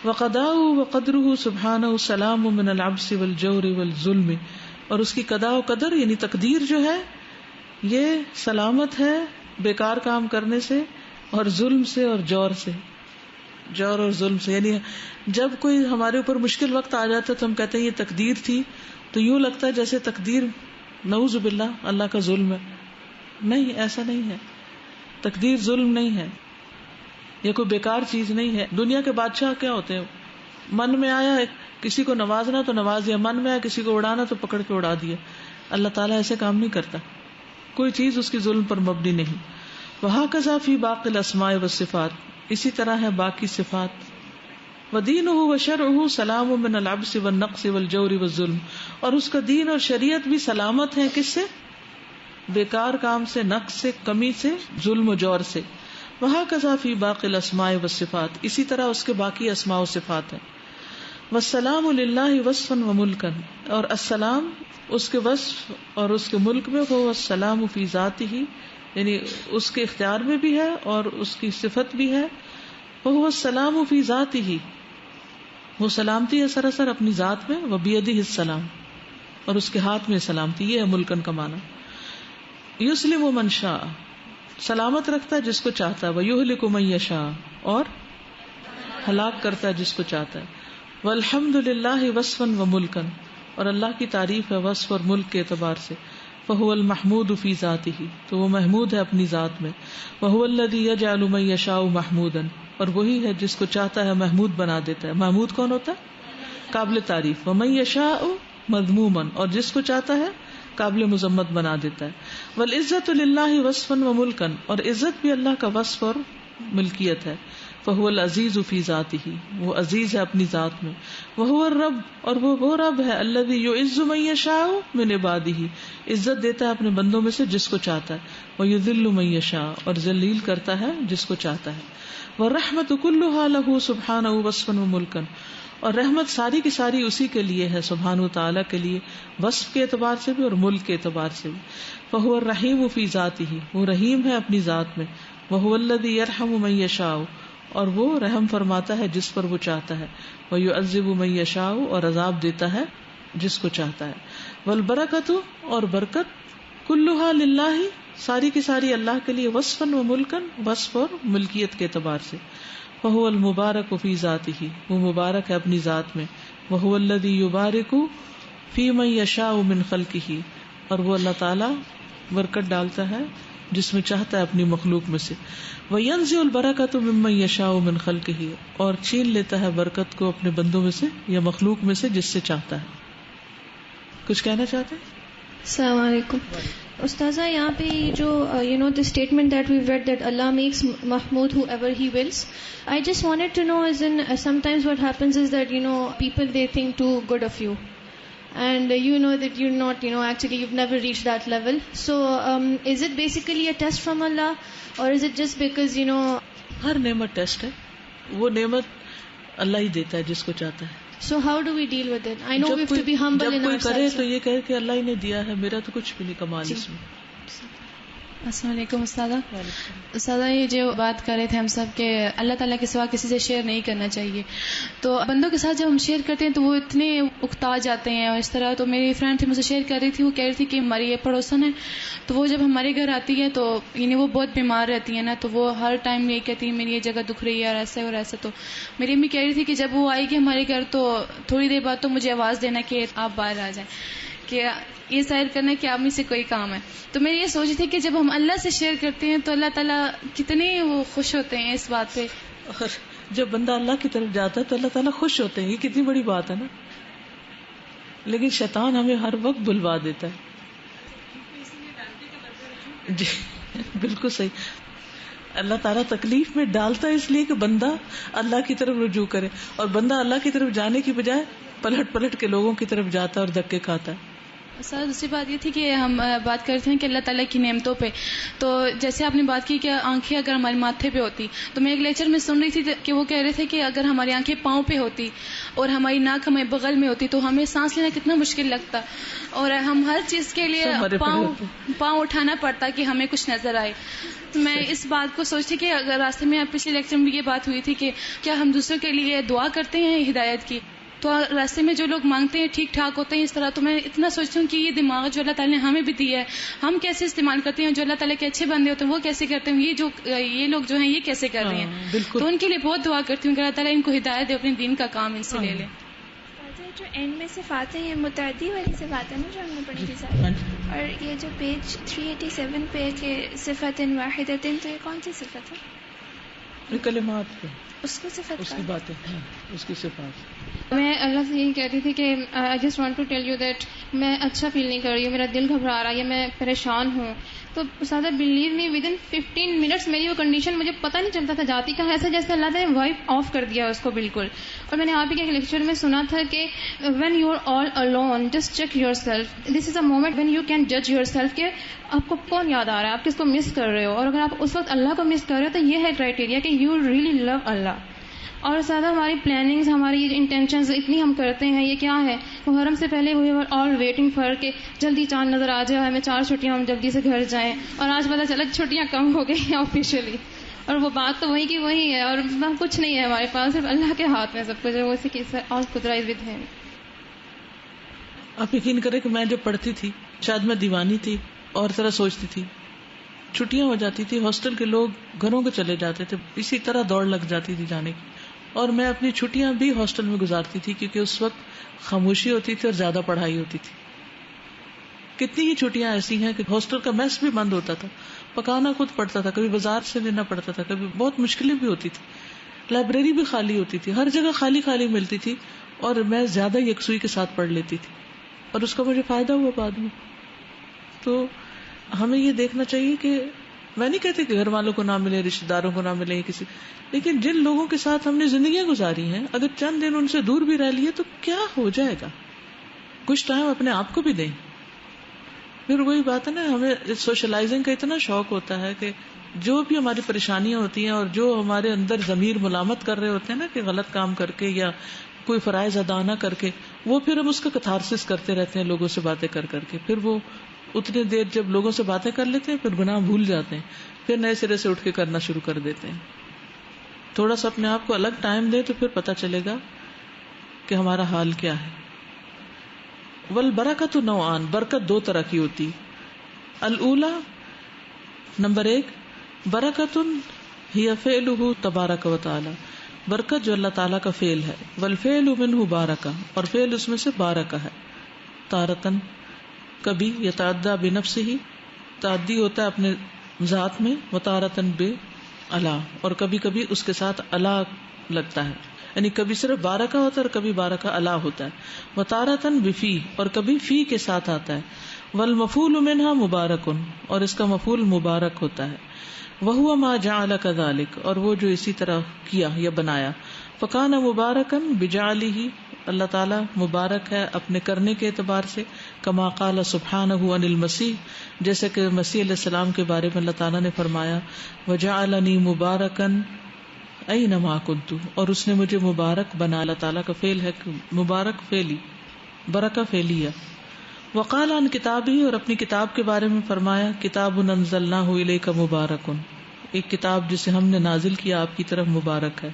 وقضاؤہ وقدرہ سبحانہ سلام من العبث والجور والظلم، اور اس کی قضاء و قدر یعنی تقدیر جو ہے یہ سلامت ہے بیکار کام کرنے سے اور ظلم سے اور جور سے، جور اور ظلم سے. یعنی جب کوئی ہمارے اوپر مشکل وقت آ جاتا ہے تو ہم کہتے ہیں یہ تقدیر تھی، تو یوں لگتا ہے جیسے تقدیر نعوذ باللہ اللہ کا ظلم ہے. نہیں، ایسا نہیں ہے. تقدیر ظلم نہیں ہے، یہ کوئی بیکار چیز نہیں ہے. دنیا کے بادشاہ کیا ہوتے ہیں؟ من میں آیا کسی کو نوازنا تو نواز دیا، من میں آیا کسی کو اڑانا تو پکڑ کے اڑا دیا. اللہ تعالیٰ ایسے کام نہیں کرتا، کوئی چیز اس کی ظلم پر مبنی نہیں. وہکذا فی باقی الاسماء والصفات، اسی طرح ہے باقی صفات. ودینہ وشرعہ سلام من العبث والنقص والجور والظلم، اور اس کا دین اور شریعت بھی سلامت ہے کس سے؟ بیکار کام سے، نقص سے، کمی سے، ظلم و جور سے. وہکذا فی باقی الاسماء والصفات، اسی طرح اس کے باقی اسماء و صفات ہیں. والسلام للہ وصفا وملکا، اور السلام اس کے وصف اور اس کے ملک میں، وہ السلام فی ذاتہ، یعنی اس کے اختیار میں بھی ہے اور اس کی صفت بھی ہے. وہ السلام فی ذاتہ، وہ سلامتی ہے سراسر اپنی ذات میں. وبیدہ السلام، اور اس کے ہاتھ میں سلامتی، یہ ہے ملکن کا معنی. یسلم من شاء، سلامت رکھتا ہے جس کو چاہتا ہے. ویہلک من یشاء، اور ہلاک کرتا ہے جس کو چاہتا ہے. والحمد للہ وصفا وملکا، اور اللہ کی تعریف ہے وصف اور ملک کے اعتبار سے. فهو المحمود فی ذاتہ، تو وہ محمود ہے اپنی ذات میں. وهو الذی یجعل من یشاء محمودا، اور وہی ہے جس کو چاہتا ہے محمود بنا دیتا ہے. محمود کون ہوتا ہے؟ قابل تعریف. ومن یشاء مذمومن، اور جس کو چاہتا ہے قابل مذمت بنا دیتا ہے۔ والعزت للہ وصفا وملکن، اور عزت بھی اللہ کا وصف اور ملکیت ہے۔ فهو العزیز فی ذاتہ، وہ عزیز ہے اپنی ذات میں۔ وہو الرب، اور وہ رب ہے الذی یعز من یشاء من عبادہ، عزت دیتا ہے اپنے بندوں میں سے جس کو چاہتا ہے، ویذل من یشاء، اور ذلیل کرتا ہے جس کو چاہتا ہے۔ والرحمت کلھا لہ سبحانہ وصفا وملکا، اور رحمت ساری کی ساری اسی کے لیے ہے سبحانہ وتعالی کے لیے، وصف کے اعتبار سے بھی اور ملک کے اعتبار سے بھی۔ فهو الرحیم فی ذاتہ، وہ رحیم ہے اپنی ذات میں۔ وہو الذی یرحم من یشاء، اور وہ رحم فرماتا ہے جس پر وہ چاہتا ہے۔ وَيُعَذِّبُ مَن يَشَاءُ، اور عذاب دیتا ہے جس کو چاہتا ہے۔ وَالْبَرَكَةُ، اور برکت کلھا للہ، ساری کی ساری اللہ کے لیے، وصفاً وملکن، وصف اور ملکیت کے اعتبار سے۔ وَهُوَ الْمُبَارَكُ فِي ذَاتِهِ، وہ مبارک ہے اپنی ذات میں۔ وَهُوَ الَّذِي يُبَارِكُ فِي مَن يَشَاءُ مِنْ خَلْقِهِ، اور وہ اللہ تعالی برکت ڈالتا ہے جس میں چاہتا ہے اپنی مخلوق میں سے۔ وَيَنزِعُ الْبَرَكَةُ مِمَّن يَشَاءُ مِنْ خَلْقِهِ، اور چھین لیتا ہے برکت کو اپنے بندوں میں سے یا مخلوق میں سے جس سے چاہتا ہے۔ کچھ کہنا چاہتے ہیں؟ السلام علیکم استاذہ، یہاں پہ جو the statement that we've read that Allah makes mahmood whoever he wills, I just wanted to know, as in sometimes what happens is that people, they think too good of you, and you know that you're not, actually you've never reached that level. So is it basically a test from Allah, or is it just because ہر نعمت test ہے، وہ نعمت اللہ ہی دیتا ہے جس کو چاہتا ہے۔ So how do we deal with it? I know we have to be humble in ourselves. جب کوئی کرے تو یہ کہے کہ اللہ ہی نے دیا ہے، میرا تو کچھ بھی نہیں کمال اس میں۔ السلام علیکم استاذہ۔ استاذہ، یہ جو بات کر رہے تھے ہم سب کہ اللہ تعالیٰ کے سوا کسی سے شیئر نہیں کرنا چاہیے، تو بندوں کے ساتھ جب ہم شیئر کرتے ہیں تو وہ اتنے اکتا جاتے ہیں اور اس طرح۔ تو میری فرینڈ تھی، مجھ سے شیئر کر رہی تھی، وہ کہہ رہی تھی کہ ہماری یہ پڑوسن ہے، تو وہ جب ہمارے گھر آتی ہے تو وہ بہت بیمار رہتی ہے نا، تو وہ ہر ٹائم یہی کہتی ہے میری یہ جگہ دکھ رہی ہے اور ایسا اور ایسا۔ تو میری امی کہہ رہی تھی کہ جب وہ آئے گی ہمارے گھر تو تھوڑی دیر بعد تو مجھے آواز دینا کہ آپ باہر آ جائیں، کہ یہ ظاہر کرنا کہ آپ میں سے کوئی کام ہے۔ تو میں یہ سوچی تھی کہ جب ہم اللہ سے شیئر کرتے ہیں تو اللہ تعالیٰ کتنے وہ خوش ہوتے ہیں اس بات پہ، اور جب بندہ اللہ کی طرف جاتا ہے تو اللہ تعالیٰ خوش ہوتے ہیں، یہ کتنی بڑی بات ہے نا۔ لیکن شیطان ہمیں ہر وقت بلوا دیتا ہے۔ جی بالکل صحیح، اللہ تعالیٰ تکلیف میں ڈالتا ہے اس لیے کہ بندہ اللہ کی طرف رجوع کرے، اور بندہ اللہ کی طرف جانے کی بجائے پلٹ پلٹ کے لوگوں کی طرف جاتا ہے اور دھکے کھاتا ہے۔ سر دوسری بات یہ تھی کہ ہم بات کرتے ہیں کہ اللہ تعالیٰ کی نعمتوں پہ، تو جیسے آپ نے بات کی کہ آنکھیں اگر ہمارے ماتھے پہ ہوتی، تو میں ایک لیکچر میں سن رہی تھی کہ وہ کہہ رہے تھے کہ اگر ہماری آنکھیں پاؤں پہ ہوتی اور ہماری ناک ہمارے بغل میں ہوتی تو ہمیں سانس لینا کتنا مشکل لگتا، اور ہم ہر چیز کے لیے پاؤں اٹھانا پڑتا کہ ہمیں کچھ نظر آئے۔ تو میں اس بات کو سوچتی کہ اگر راستے میں پچھلے لیکچر میں یہ بات ہوئی تھی کہ کیا ہم دوسروں کے لیے دعا کرتے ہیں ہدایت کی، تو راستے میں جو لوگ مانگتے ہیں ٹھیک ٹھاک ہوتے ہیں اس طرح۔ تو میں اتنا سوچتی ہوں کہ یہ دماغ جو اللہ تعالیٰ نے ہمیں بھی دیا ہے ہم کیسے استعمال کرتے ہیں، جو اللہ تعالیٰ کے اچھے بندے ہوتے ہیں وہ کیسے کرتے ہیں، یہ لوگ جو ہیں یہ کیسے کر رہے ہیں۔ تو ان کے لیے بہت دعا کرتی ہوں کہ اللہ تعالیٰ ان کو ہدایت دے، اپنے دین کا کام ان سے لے لیں۔ جو اینڈ میں صفات ہیں یہ متعدی والی صفات ہے نا جو ہم نے پڑھی تھی ساری، اور یہ جو پیج 387 پہ کہ صفت واحدۃ، تو یہ کون سی صفت ہے؟ کلمات پہ اس کو صفت اس کی باتیں ہیں، اس کی صفات۔ میں اللہ سے یہی کہتی تھی کہ I just want to tell you that میں اچھا فیل نہیں کر رہی ہوں، میرا دل گھبرا رہا ہے، میں پریشان ہوں۔ تو سادہ believe me with in 15 minutes میری وہ کنڈیشن مجھے پتہ نہیں چلتا تھا جاتی کہاں، ایسا جیسے اللہ تعالیٰ نے وائپ آف کر دیا اس کو بالکل۔ اور میں نے آپ ہی کے لیکچر میں سنا تھا کہ when you are all alone just check yourself, this is a moment when you can جج یور سیلف کہ آپ کو کون یاد آ رہا ہے، آپ کس کو مس کر رہے ہو، اور اگر آپ اس وقت اللہ کو مس کر رہے ہو تو یہ ہے کرائٹیریا کہ یو ریئلی لو اللہ۔ اور زیادہ ہماری پلاننگز، ہماری انٹینشنز اتنی ہم کرتے ہیں، یہ کیا ہے، محرم سے پہلے وی ور آل ویٹنگ فار کہ جلدی چاند نظر آ جائے، ہمیں 4 چھٹیاں ہم جلدی سے گھر جائیں، اور آج پتہ چلا چھٹیاں کم ہو گئی ہیں آفیشیلی، اور وہ بات تو وہی کی وہی ہے، اور کچھ نہیں ہے ہمارے پاس، صرف اللہ کے ہاتھ میں سب کچھ ہے، وہ اسی کی اور قدرت ود ہے۔ آپ یقین کریں کہ میں جب پڑھتی تھی شاید میں دیوانی تھی اور طرح سوچتی تھی، چھٹیاں ہو جاتی تھی، ہاسٹل کے لوگ گھروں کو چلے جاتے تھے، اسی طرح دوڑ لگ جاتی تھی جانے کی، اور میں اپنی چھٹیاں بھی ہاسٹل میں گزارتی تھی کیونکہ اس وقت خاموشی ہوتی تھی اور زیادہ پڑھائی ہوتی تھی۔ کتنی ہی چھٹیاں ایسی ہیں کہ ہاسٹل کا میس بھی بند ہوتا تھا، پکانا خود پڑتا تھا، کبھی بازار سے لینا پڑتا تھا، کبھی بہت مشکلیں بھی ہوتی تھی، لائبریری بھی خالی ہوتی تھی، ہر جگہ خالی خالی ملتی تھی، اور میں زیادہ یکسوئی کے ساتھ پڑھ لیتی تھی۔ اور اس کا مجھے فائدہ ہوا بعد میں. تو ہمیں یہ دیکھنا چاہیے کہ میں نہیں کہتی کہ گھر والوں کو نہ ملے, رشتے داروں کو نہ ملے کسی, لیکن جن لوگوں کے ساتھ ہم نے زندگیاں گزاری ہیں اگر چند دن ان سے دور بھی رہ لیے تو کیا ہو جائے گا. کچھ ٹائم اپنے آپ کو بھی دیں. پھر وہی بات ہے نا, ہمیں سوشلائزنگ کا اتنا شوق ہوتا ہے کہ جو بھی ہماری پریشانیاں ہوتی ہیں اور جو ہمارے اندر ضمیر ملامت کر رہے ہوتے ہیں نا کہ غلط کام کر کے یا کوئی فرائض ادا نہ کر کے, وہ پھر ہم اس کا کتھارسس کرتے رہتے ہیں لوگوں سے باتیں کر کر کے. پھر وہ اتنی دیر جب لوگوں سے باتیں کر لیتے ہیں پھر گناہ بھول جاتے ہیں, پھر نئے سرے سے اٹھ کے کرنا شروع کر دیتے ہیں. تھوڑا سا اپنے آپ کو الگ ٹائم دیں تو پھر پتہ چلے گا کہ ہمارا حال کیا ہے. والبرکۃ نوعان, برکت دو طرح کی ہوتی. الاولی, نمبر 1, برکۃ ہی فعلہ تبارک و تعالی, برکت جو اللہ تعالیٰ کا فعل ہے. والفعل منہ بارکہ, اور فعل اس میں سے بارکہ ہے. تارتن, کبھی یتعدی بنفسہ, تعدی ہوتا ہے اپنے ذات میں, وتارتن بعلا, اور کبھی کبھی اس کے ساتھ علا لگتا ہے, یعنی کبھی صرف بارکہ ہوتا ہے اور کبھی بارکہ علا ہوتا ہے. وتارتن بفی, اور کبھی فی کے ساتھ آتا ہے. والمفعول منہا مبارکن, اور اس کا مفعول مبارک ہوتا ہے. وہو ما جعل کذالک, اور وہ جو اسی طرح کیا یا بنایا. فکان مبارکن بجعلہ, اللہ تعالیٰ مبارک ہے اپنے کرنے کے اعتبار سے. کما قال سبحانہ عن المسیح, جیسے کہ مسیح علیہ السلام کے بارے میں اللہ تعالیٰ نے فرمایا وجعلنی مبارکن اینما کنت, اور اس نے مجھے مبارک بنا. اللہ تعالیٰ کا فعل ہے مبارک فعلی, برکہ فعلیہ. وقال عن کتابی, اور اپنی کتاب کے بارے میں فرمایا کتاب انزلناہ الیک مبارکن, ایک کتاب جسے ہم نے نازل کیا آپ کی طرف مبارک ہے.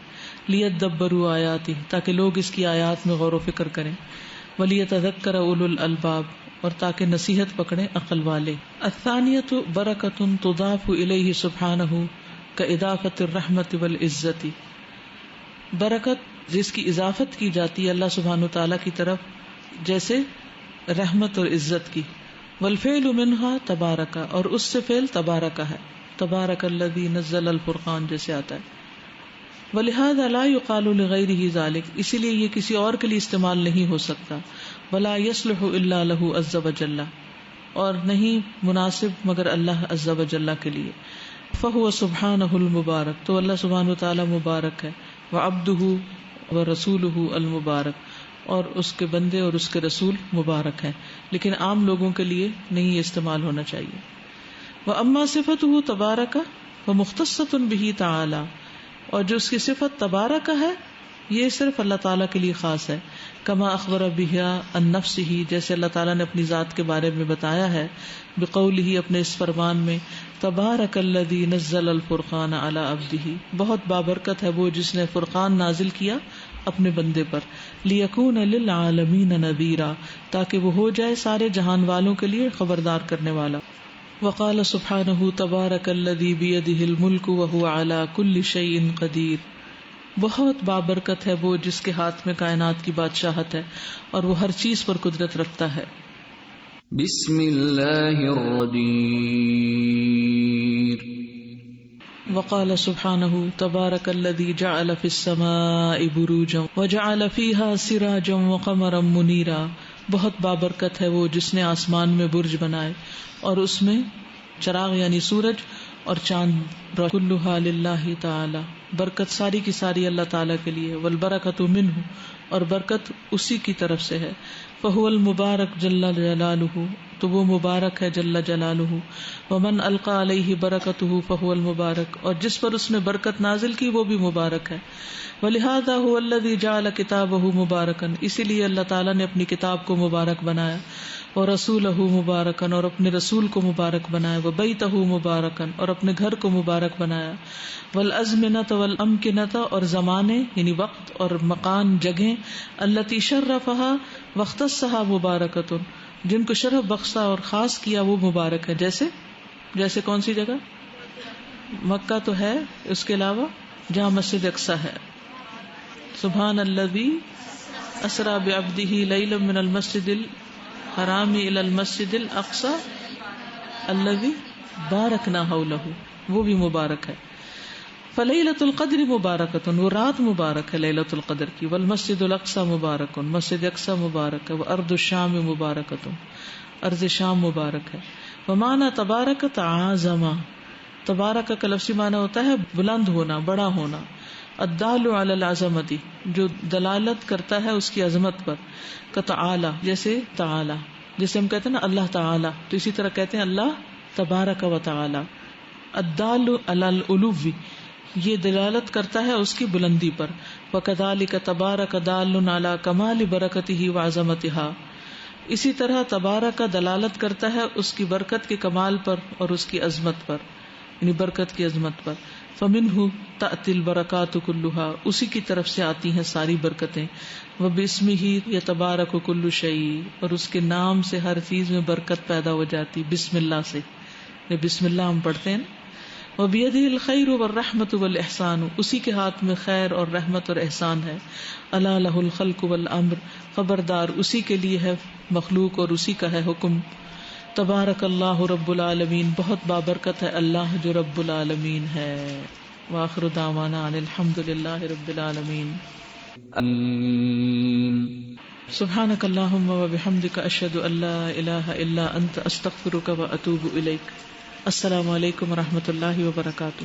لیدبروا آیاتہ, تاکہ لوگ اس کی آیات میں غور و فکر کریں. ولیتذکر اولو الالباب, اور تاکہ نصیحت پکڑیں عقل والے. الثانیۃ برکۃ تضاف الیہ سبحانہ کاضافۃ الرحمۃ والعزۃ, برکت جس کی اضافت کی جاتی ہے اللہ سبحانہ تعالیٰ کی طرف جیسے رحمت اور عزت کی. والفعل منہا تبارکہ, اور اس سے فعل تبارکہ ہے. تبارک الذی نزل الفرقان جیسے آتا ہے. ولہذا لا یقال لغیرہ ذلک, اسی لیے یہ کسی اور کے لیے استعمال نہیں ہو سکتا. ولا یصلح الا لہ عز وجل, اور نہیں مناسب مگر اللہ عز وجل کے لیے. فہو سبحانہ المبارک, تو اللہ سبحانہ تعالی مبارک ہے. وعبدہ ورسولہ المبارک, اور اس کے بندے اور اس کے رسول مبارک ہیں, لیکن عام لوگوں کے لیے نہیں استعمال ہونا چاہیے. وَأَمَّا صِفَتُهُ تَبَارَكَ وَمُخْتَصَّةٌ بِهِ تَعَالَى, اور جو اس کی صفت تبارک ہے یہ صرف اللہ تعالیٰ کے لیے خاص ہے. کما اخبر بها عن نفسه, جیسے اللہ تعالیٰ نے اپنی ذات کے بارے میں بتایا ہے بقوله, اپنے اس فرمان میں تبارک الذی نزل الفرقان علی عبدہ, بہت بابرکت ہے وہ جس نے فرقان نازل کیا اپنے بندے پر. لیکون للعالمین نذیرا, تاکہ وہ ہو جائے سارے جہان والوں کے لیے خبردار کرنے والا. وقال سبحانہ تبارک الذی بیدہ الملک وہو علی کل شیء قدیر, بہت بابرکت ہے وہ جس کے ہاتھ میں کائنات کی بادشاہت ہے اور وہ ہر چیز پر قدرت رکھتا ہے. بسم اللہ الرحمن. وقال سبحانہ تبارک الذی جعل فی السماء بروجا وجعل فیہا سراجا وقمرا منیرا, بہت بابرکت ہے وہ جس نے آسمان میں برج بنائے اور اس میں چراغ یعنی سورج اور چاند. کلھا للہ تعالی, برکت ساری کی ساری اللہ تعالیٰ کے لیے. والبرکۃ منہ, اور برکت اسی کی طرف سے ہے. فہو المبارک جل جلالہ, تو وہ مبارک ہے جل جلالہ. ومن القى علیہ برکتہ فہو المبارک, اور جس پر اس نے برکت نازل کی وہ بھی مبارک ہے. ولہذا هو الذی جعل کتابہ مبارکا, اسی لیے اللہ تعالیٰ نے اپنی کتاب کو مبارک بنایا. ورسولہ مبارکا, اور اپنے رسول کو مبارک بنایا. وبیتہ مبارکا, اور اپنے گھر کو مبارک بنایا. والازمنۃ والامکنۃ, اور زمانے یعنی وقت اور مکان جگہیں. التی شرفہا واختصھا مبارکۃ, جن کو شرف بخشا اور خاص کیا وہ مبارک ہے. جیسے کون سی جگہ؟ مکہ تو ہے, اس کے علاوہ جہاں مسجد اقصی ہے. سبحان الذی اسری بعبدہ لیلا من المسجد الحرام الی المسجد الاقصی الذی بارکنا حولہ, وہ بھی مبارک ہے. فلیلۃ القدر مبارکۃ، وہ رات مبارک ہے لیلۃ القدر کی، والمسجد الاقصی مبارک، مسجد اقصی مبارک ہے، وارض الشام مبارکۃ، ارض شام مبارک ہے، ومعنی تبارک تعاظم، تبارک کا لفظی معنی ہوتا ہے بلند ہونا، بڑا ہونا، الدال علی العظمت، جو دلالت کرتا ہے اس کی عظمت پر، کتعالی، جیسے تعالی، جیسے ہم کہتے ہیں نا اللہ تعالی، تو اسی طرح کہتے ہیں اللہ تبارک و تعالی. الدال علی العلو، یہ دلالت کرتا ہے اس کی بلندی پر. وکذالک تبارک دال علی کمال برکتہ وعظمتہ، اسی طرح تبارک دلالت کرتا ہے اس کی برکت کے کمال پر اور اس کی عظمت پر، یعنی برکت کی عظمت پر. فمنہ تأتی البرکات کلھا، اسی کی طرف سے آتی ہیں ساری برکتیں. وباسمہ یتبارک کل شیء، اور اس کے نام سے ہر چیز میں برکت پیدا ہو جاتی، بسم اللہ سے، بسم اللہ ہم پڑھتے ہیں. وبیدہ الخیر والرحمۃ والاحسان، اسی کے ہاتھ میں خیر اور رحمت اور احسان ہے. الا لہ الخلق والامر، خبردار اسی کے لیے ہے مخلوق اور اسی کا ہے حکم. تبارک اللہ رب العالمین، بہت بابرکت ہے اللہ جو رب العالمین ہے. وآخر دعوانا ان الحمد للہ رب العالمین. سبحانک اللہم وبحمدک، اشہد ان لا الہ الا انت، استغفرک واتوب الیک. السلام علیکم ورحمۃ اللہ وبرکاتہ.